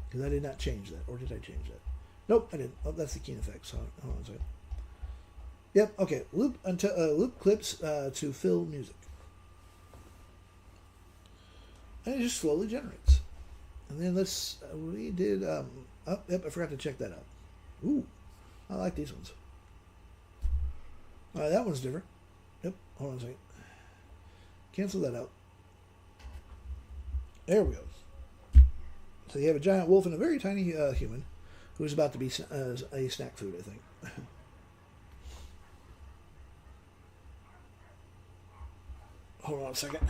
Because I did not change that, or did I change that? Nope, I didn't. Oh, that's the key effect. So hold on a second. Yep. Okay. Loop clips to fill music, and it just slowly generates. And then we did. Oh, yep. I forgot to check that out. Ooh, I like these ones. That one's different. Yep. Hold on a second. Cancel that out. There we go. So you have a giant wolf and a very tiny human who's about to be a snack food, I think. Hold on a second.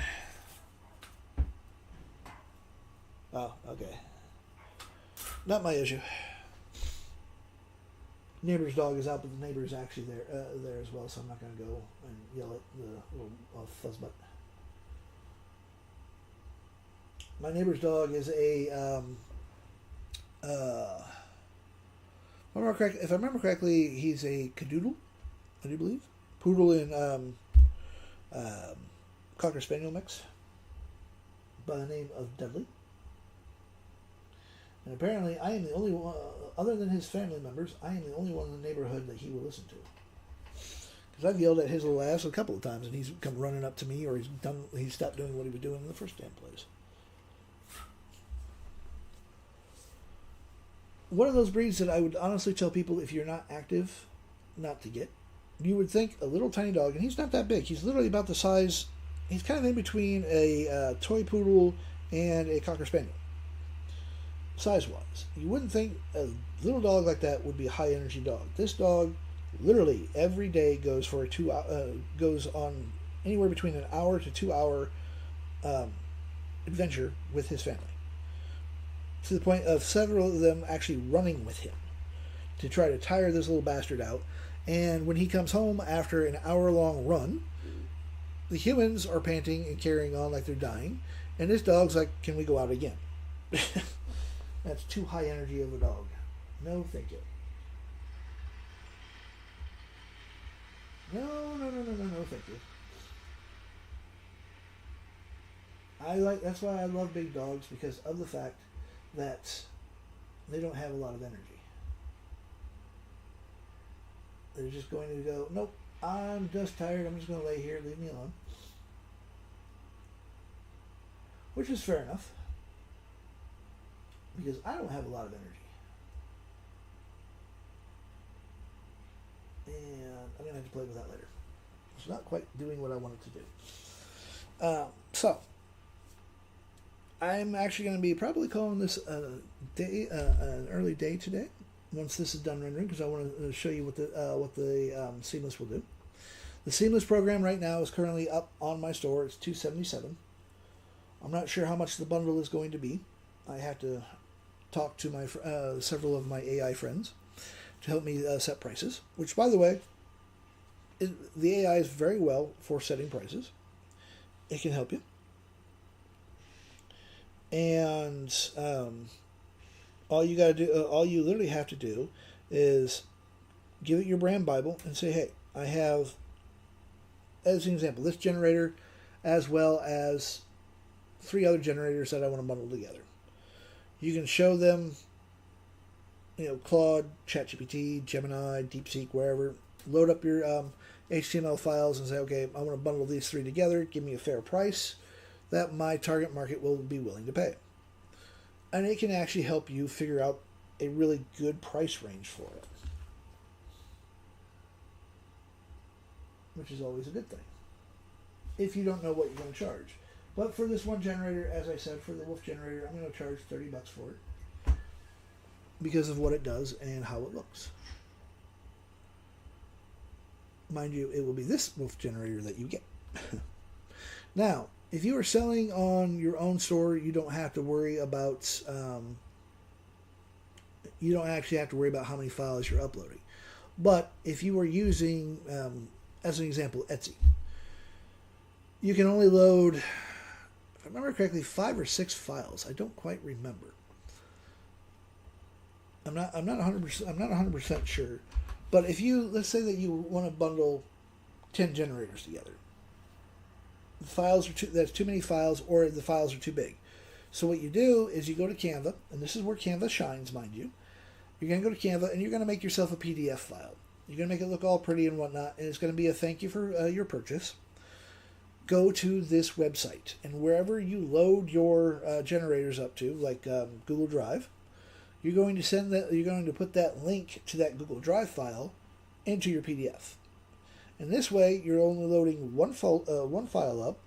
Oh, okay. Not my issue. Neighbor's dog is out, but the neighbor is actually there as well, so I'm not going to go and yell at the little fuzzbutt. My neighbor's dog is a if I remember correctly, he's a cadoodle, I do believe. Poodle and Cocker Spaniel mix by the name of Dudley. And apparently I am the only one, other than his family members, I am the only one in the neighborhood that he will listen to. Because I've yelled at his little ass a couple of times and he's come running up to me, or he's stopped doing what he was doing in the first damn place. One of those breeds that I would honestly tell people, if you're not active, not to get. You would think a little tiny dog, and he's not that big. He's literally about the size, he's kind of in between a toy poodle and a Cocker Spaniel, size-wise. You wouldn't think a little dog like that would be a high-energy dog. This dog, literally, every day goes for goes on anywhere between an hour to 2 hour adventure with his family. To the point of several of them actually running with him to try to tire this little bastard out. And when he comes home after an hour-long run, the humans are panting and carrying on like they're dying. And this dog's like, can we go out again? That's too high energy of a dog. No, thank you. No, thank you. That's why I love big dogs, because of the fact that they don't have a lot of energy. They're just going to go, nope, I'm just tired, I'm just going to lay here, leave me alone. Which is fair enough, because I don't have a lot of energy. And I'm going to have to play with that later. It's not quite doing what I wanted to do. So, I'm actually going to be probably calling this an early day today, once this is done rendering, because I want to show you what the Seamless will do. The Seamless program right now is currently up on my store. It's $277. I'm not sure how much the bundle is going to be. I have to talk to my several of my AI friends to help me set prices, which, by the way, the AI is very well for setting prices. It can help you. And all you literally have to do is give it your brand Bible and say, hey, I have, as an example, this generator as well as 3 other generators that I want to bundle together. You can show them, Claude, ChatGPT, Gemini, DeepSeek, wherever. Load up your HTML files and say, okay, I want to bundle these 3 together. Give me a fair price that my target market will be willing to pay. And it can actually help you figure out a really good price range for it, which is always a good thing, if you don't know what you're going to charge. But for this one generator, as I said, for the Wolf generator, I'm going to charge $30 for it because of what it does and how it looks. Mind you, it will be this Wolf generator that you get. Now, if you are selling on your own store, you don't have to worry about, you don't actually have to worry about how many files you're uploading. But if you are using, as an example, Etsy, you can only load, if I remember correctly, 5 or 6 files. I don't quite remember. I'm not 100% sure. But if let's say that you want to bundle 10 generators together. The files are that's too many files, or the files are too big. So what you do is you go to Canva, and this is where Canva shines, mind you. You're going to go to Canva, and you're going to make yourself a PDF file. You're going to make it look all pretty and whatnot, and it's going to be a thank you for your purchase. Go to this website, and wherever you load your generators up to, like Google Drive, you're going to put that link to that Google Drive file into your PDF. And this way, you're only loading one file up.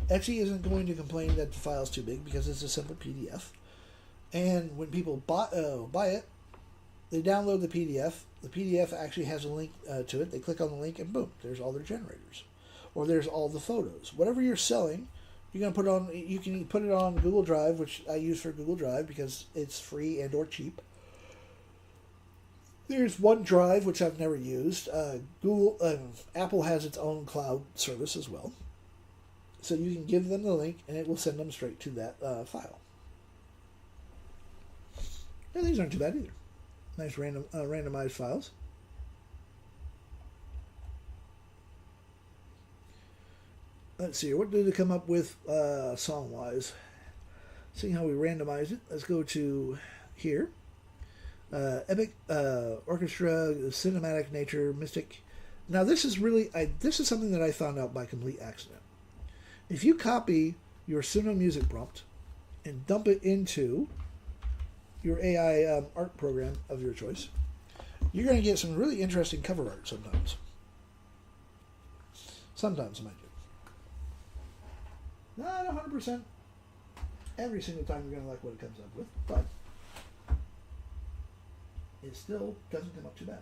Etsy isn't going to complain that the file's too big because it's a simple PDF. And when people buy it, they download the PDF. The PDF actually has a link to it. They click on the link and boom, there's all their generators. Or there's all the photos. Whatever you're selling, you're going to put on. You can put it on Google Drive, which I use for Google Drive because it's free and or cheap. There's OneDrive, which I've never used. Apple has its own cloud service as well. So you can give them the link, and it will send them straight to that file. And these aren't too bad either. Nice randomized files. Let's see here. What did it come up with song-wise? Seeing how we randomized it, let's go to here. Epic, orchestra, cinematic nature, mystic. Now this is really, this is something that I found out by complete accident. If you copy your Suno music prompt and dump it into your AI art program of your choice, you're going to get some really interesting cover art sometimes. Sometimes, mind you. Not 100%. Every single time you're going to like what it comes up with, but it still doesn't come up too bad.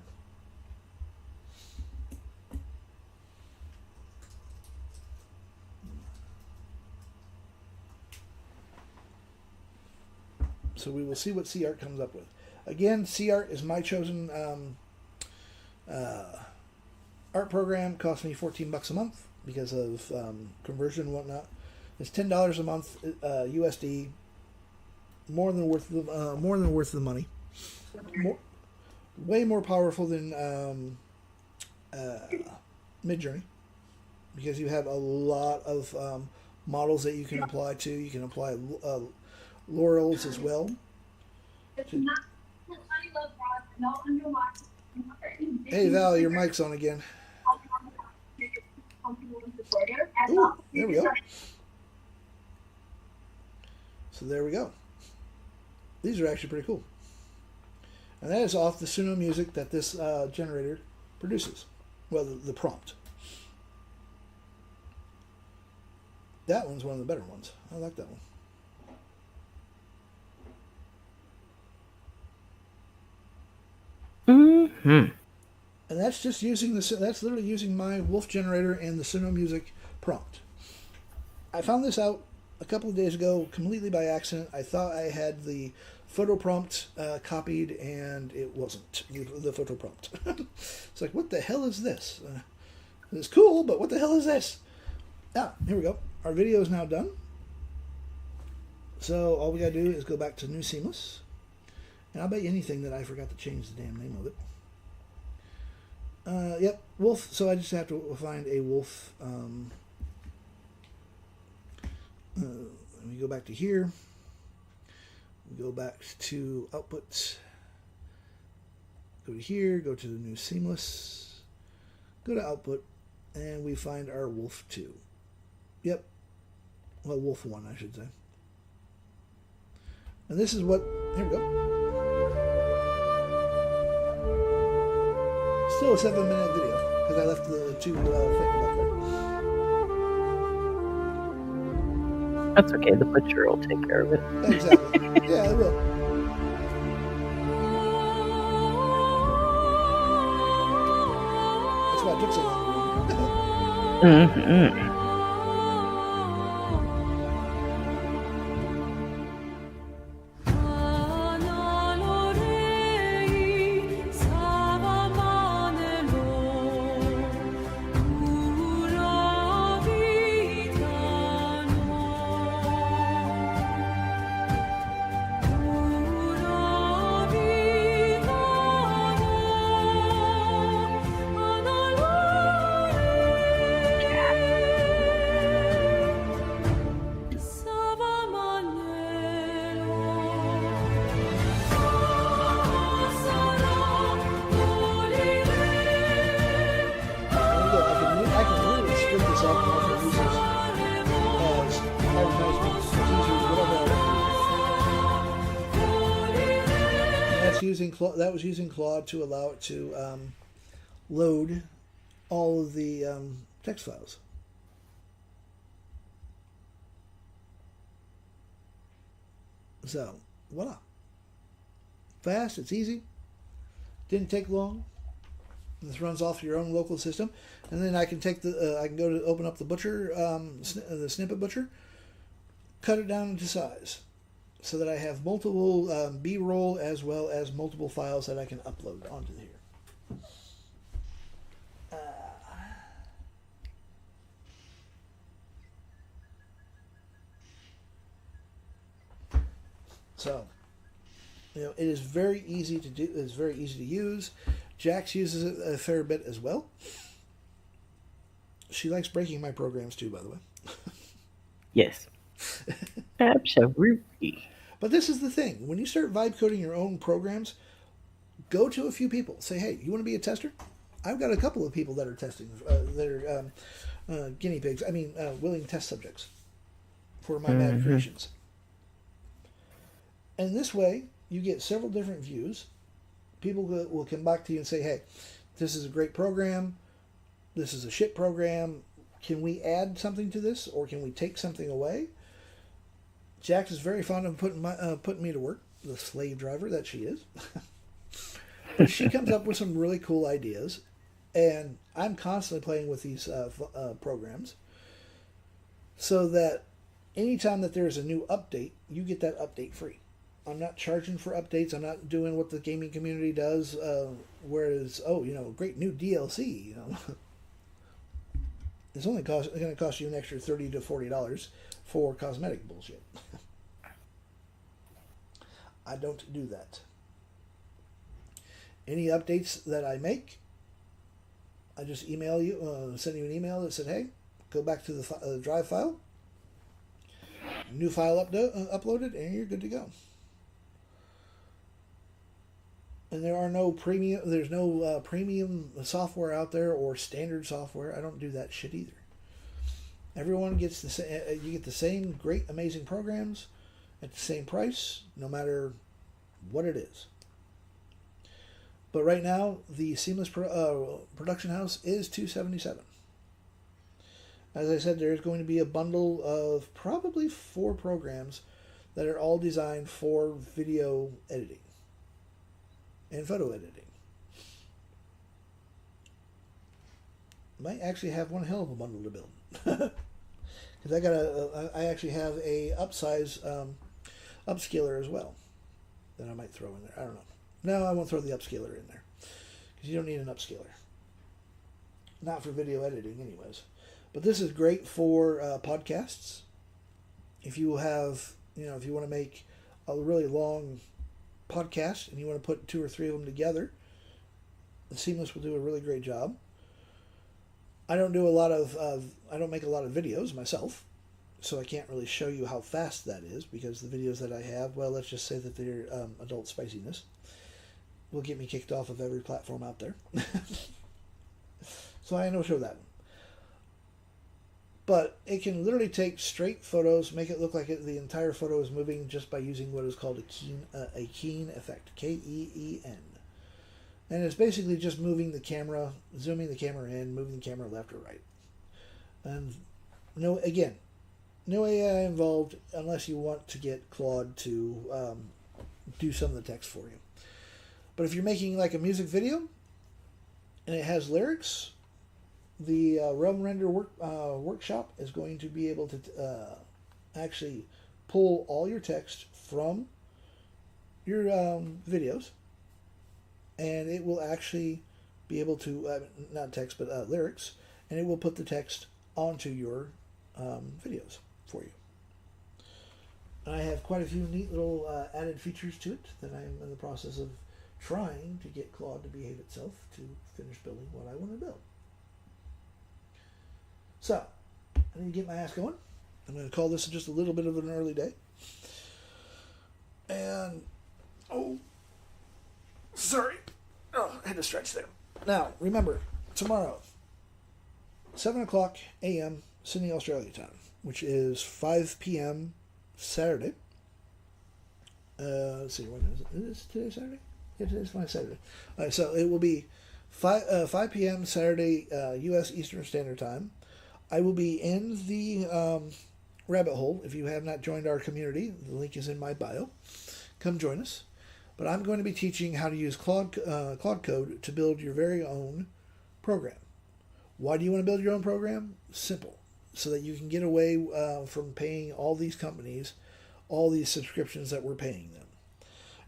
So we will see what CArt comes up with. Again, CArt is my chosen art program. Cost me $14 a month because of conversion and whatnot. It's $10 a month USD. More than worth the money. Way more powerful than Midjourney because you have a lot of models that you can apply to. You can apply laurels as well. Hey Val, your mic's on again. Ooh, there we go. So there we go. These are actually pretty cool. And that is off the Suno music that this generator produces. Well, the prompt. That one's one of the better ones. I like that one. Mm-hmm. And that's just using that's literally using my Wolf generator and the Suno music prompt. I found this out a couple of days ago completely by accident. I thought I had the photo prompt copied, and it wasn't the photo prompt. It's like, what the hell is this? It's cool, but what the hell is this? Ah, here we go. Our video is now done. So all we gotta do is go back to New Seamless. And I'll bet you anything that I forgot to change the damn name of it. Yep, Wolf. So I just have to find a Wolf. Let me go back to here. We go back to Output. Go to here. Go to the New Seamless. Go to Output. And we find our Wolf 2. Yep. Well, Wolf 1, I should say. And this is what... Here we go. Still a 7-minute video because I left the two things up there. That's okay. The butcher will take care of it. Exactly. Yeah, it will. That's why it took so long. Mm-hmm. That was using Claude to allow it to load all of the text files. So, voila. Fast, it's easy, didn't take long. This runs off your own local system, and then I can take I can go to open up the butcher, the snippet butcher, cut it down into size, so that I have multiple B-roll as well as multiple files that I can upload onto here. So, it is very easy to do. It's very easy to use. Jax uses it a fair bit as well. She likes breaking my programs too, by the way. Yes. Absolutely. But this is the thing. When you start vibe coding your own programs, go to a few people. Say, hey, you want to be a tester? I've got a couple of people that are testing, that are guinea pigs. Willing test subjects for my mad creations. And this way, you get several different views. People will come back to you and say, hey, this is a great program. This is a shit program. Can we add something to this, or can we take something away? Jax is very fond of putting me to work, the slave driver that she is. But she comes up with some really cool ideas, and I'm constantly playing with these programs so that anytime that there's a new update, you get that update free. I'm not charging for updates. I'm not doing what the gaming community does, whereas, great new DLC, It's only going to cost you an extra $30 to $40 for cosmetic bullshit. I don't do that. Any updates that I make, I just email you, send you an email that said, hey, go back to the drive file, new file uploaded, and you're good to go. And there are no premium. There's no premium software out there or standard software. I don't do that shit either. Everyone gets the same. You get the same great, amazing programs at the same price, no matter what it is. But right now, the Seamless Production House is $277. As I said, there's going to be a bundle of probably 4 programs that are all designed for video editing and photo editing. Might actually have one hell of a bundle to build. Because I actually have a upsize upscaler as well that I might throw in there. I don't know. No, I won't throw the upscaler in there because you don't need an upscaler. Not for video editing, anyways. But this is great for podcasts. If you have, if you want to make a really long podcast and you want to put 2 or 3 of them together, the Seamless will do a really great job. I don't do I don't make a lot of videos myself, so I can't really show you how fast that is because the videos that I have, well, let's just say that they're adult spiciness, will get me kicked off of every platform out there. So I don't show that one. But it can literally take straight photos, make it look like the entire photo is moving just by using what is called a keen effect, Keen. And it's basically just moving the camera, zooming the camera in, moving the camera left or right. And no AI involved unless you want to get Claude to do some of the text for you. But if you're making like a music video and it has lyrics, the Realm Render workshop is going to be able to actually pull all your text from your videos, and it will actually be able to, not text, but lyrics, and it will put the text onto your videos for you. And I have quite a few neat little added features to it that I'm in the process of trying to get Claude to behave itself to finish building what I want to build. So, I need to get my ass going. I'm going to call this just a little bit of an early day. And, sorry. I had to stretch there. Now, remember, tomorrow, 7 o'clock a.m. Sydney, Australia time, which is 5 p.m. Saturday. Let's see, when is it? Is today Saturday? Yeah, today's fine Saturday. All right, so it will be 5 p.m. Saturday, U.S. Eastern Standard Time. I will be in the rabbit hole. If you have not joined our community, the link is in my bio. Come join us. But I'm going to be teaching how to use Claude Code to build your very own program. Why do you want to build your own program? Simple. So that you can get away from paying all these companies all these subscriptions that we're paying them.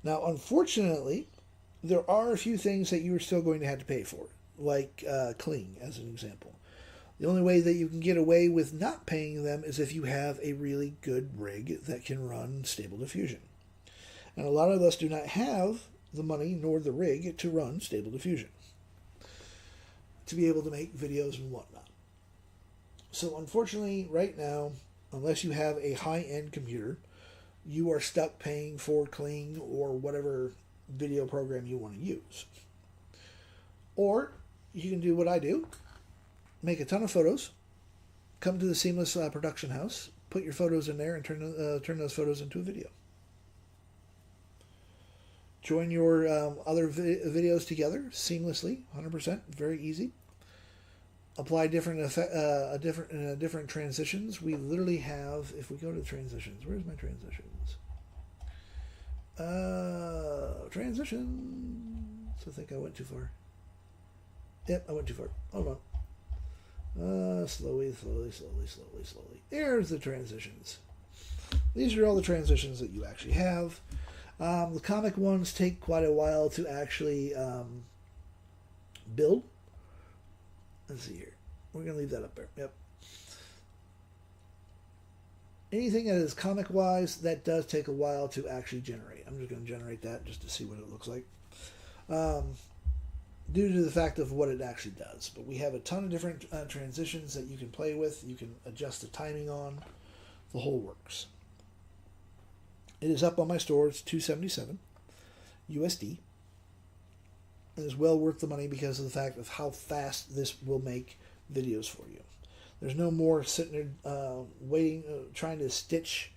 Now, unfortunately, there are a few things that you are still going to have to pay for, like Kling, as an example. The only way that you can get away with not paying them is if you have a really good rig that can run Stable Diffusion. And a lot of us do not have the money nor the rig to run Stable Diffusion, to be able to make videos and whatnot. So unfortunately, right now, unless you have a high-end computer, you are stuck paying for Kling or whatever video program you want to use. Or you can do what I do, make a ton of photos, come to the Seamless production house, put your photos in there, and turn those photos into a video. Join your other videos together seamlessly, 100%, very easy. Apply different transitions. We literally have, if we go to transitions, where's my transitions? Transitions. I think I went too far. Yep, I went too far. Hold on. Slowly. There's the transitions. These are all the transitions that you actually have. The comic ones take quite a while to actually build. Let's see here. We're going to leave that up there. Yep. Anything that is comic-wise, that does take a while to actually generate. I'm just going to generate that just to see what it looks like. Due to the fact of what it actually does. But we have a ton of different transitions that you can play with. You can adjust the timing on. The whole works. It is up on my store. It's $277 USD. It is well worth the money because of the fact of how fast this will make videos for you. There's no more sitting there waiting, trying to stitch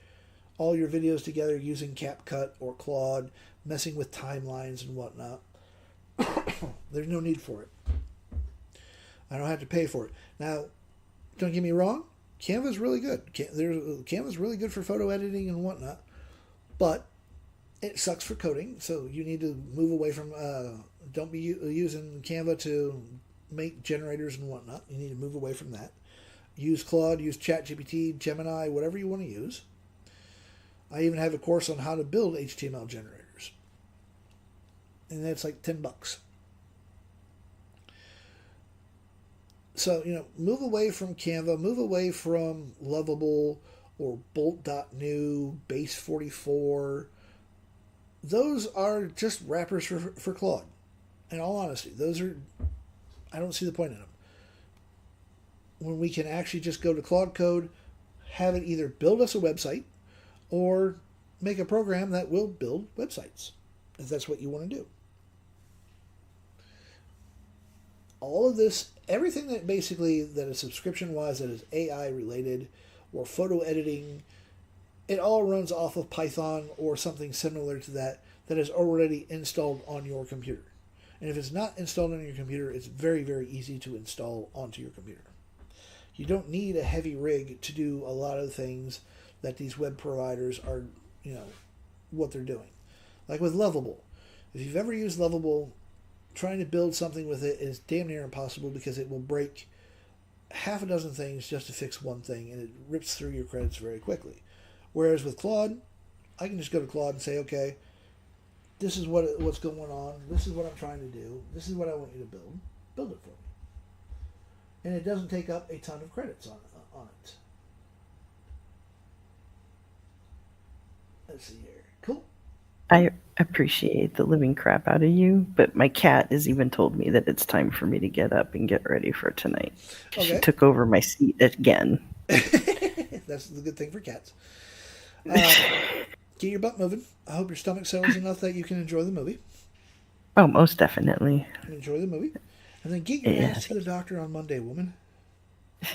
all your videos together using CapCut or Claude, messing with timelines and whatnot. There's no need for it. I don't have to pay for it. Now, don't get me wrong, Canva's really good. Canva's really good for photo editing and whatnot, but it sucks for coding, so you need to move away from, don't be using Canva to make generators and whatnot. You need to move away from that. Use Claude, use ChatGPT, Gemini, whatever you want to use. I even have a course on how to build HTML generators. And that's like $10. So, move away from Canva, move away from Lovable or Bolt.new, Base 44. Those are just wrappers for Claude. In all honesty, I don't see the point in them. When we can actually just go to Claude Code, have it either build us a website or make a program that will build websites, if that's what you want to do. All of this, everything that basically that is subscription-wise, that is AI related or photo editing, it all runs off of Python or something similar to that is already installed on your computer. And if it's not installed on your computer, it's very, very easy to install onto your computer. You don't need a heavy rig to do a lot of things that these web providers are, what they're doing. Like with Lovable. If you've ever used Lovable, trying to build something with it is damn near impossible because it will break half a dozen things just to fix one thing, and it rips through your credits very quickly. Whereas with Claude, I can just go to Claude and say, okay, this is what's going on. This is what I'm trying to do. This is what I want you to build. Build it for me. And it doesn't take up a ton of credits on it. Let's see here. Cool. I appreciate the living crap out of you, but my cat has even told me that it's time for me to get up and get ready for tonight. Okay. She took over my seat again. That's the good thing for cats. Get your butt moving. I hope your stomach settles enough that you can enjoy the movie. Oh, most definitely. Enjoy the movie. And then get your ass to the doctor on Monday, woman.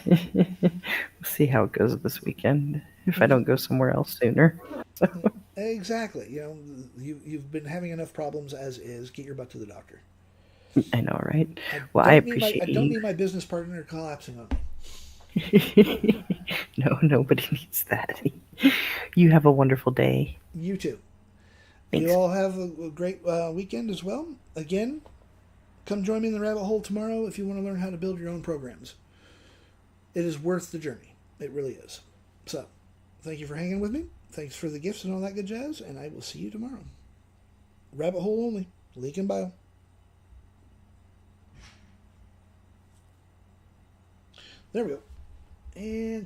We'll see how it goes this weekend, if I don't go somewhere else sooner. Exactly. You've been having enough problems as is. Get your butt to the doctor. I know, right? I Well, I don't need my I appreciate don't you. need my business partner collapsing on me. No, nobody needs that. You have a wonderful day. You too. You Thanks. all have a great weekend as well. Again, come join me in the rabbit hole tomorrow if you want to learn how to build your own programs. It is worth the journey. It really is. So, thank you for hanging with me. Thanks for the gifts and all that good jazz, and I will see you tomorrow. Rabbit hole only. Leak and bio. There we go. And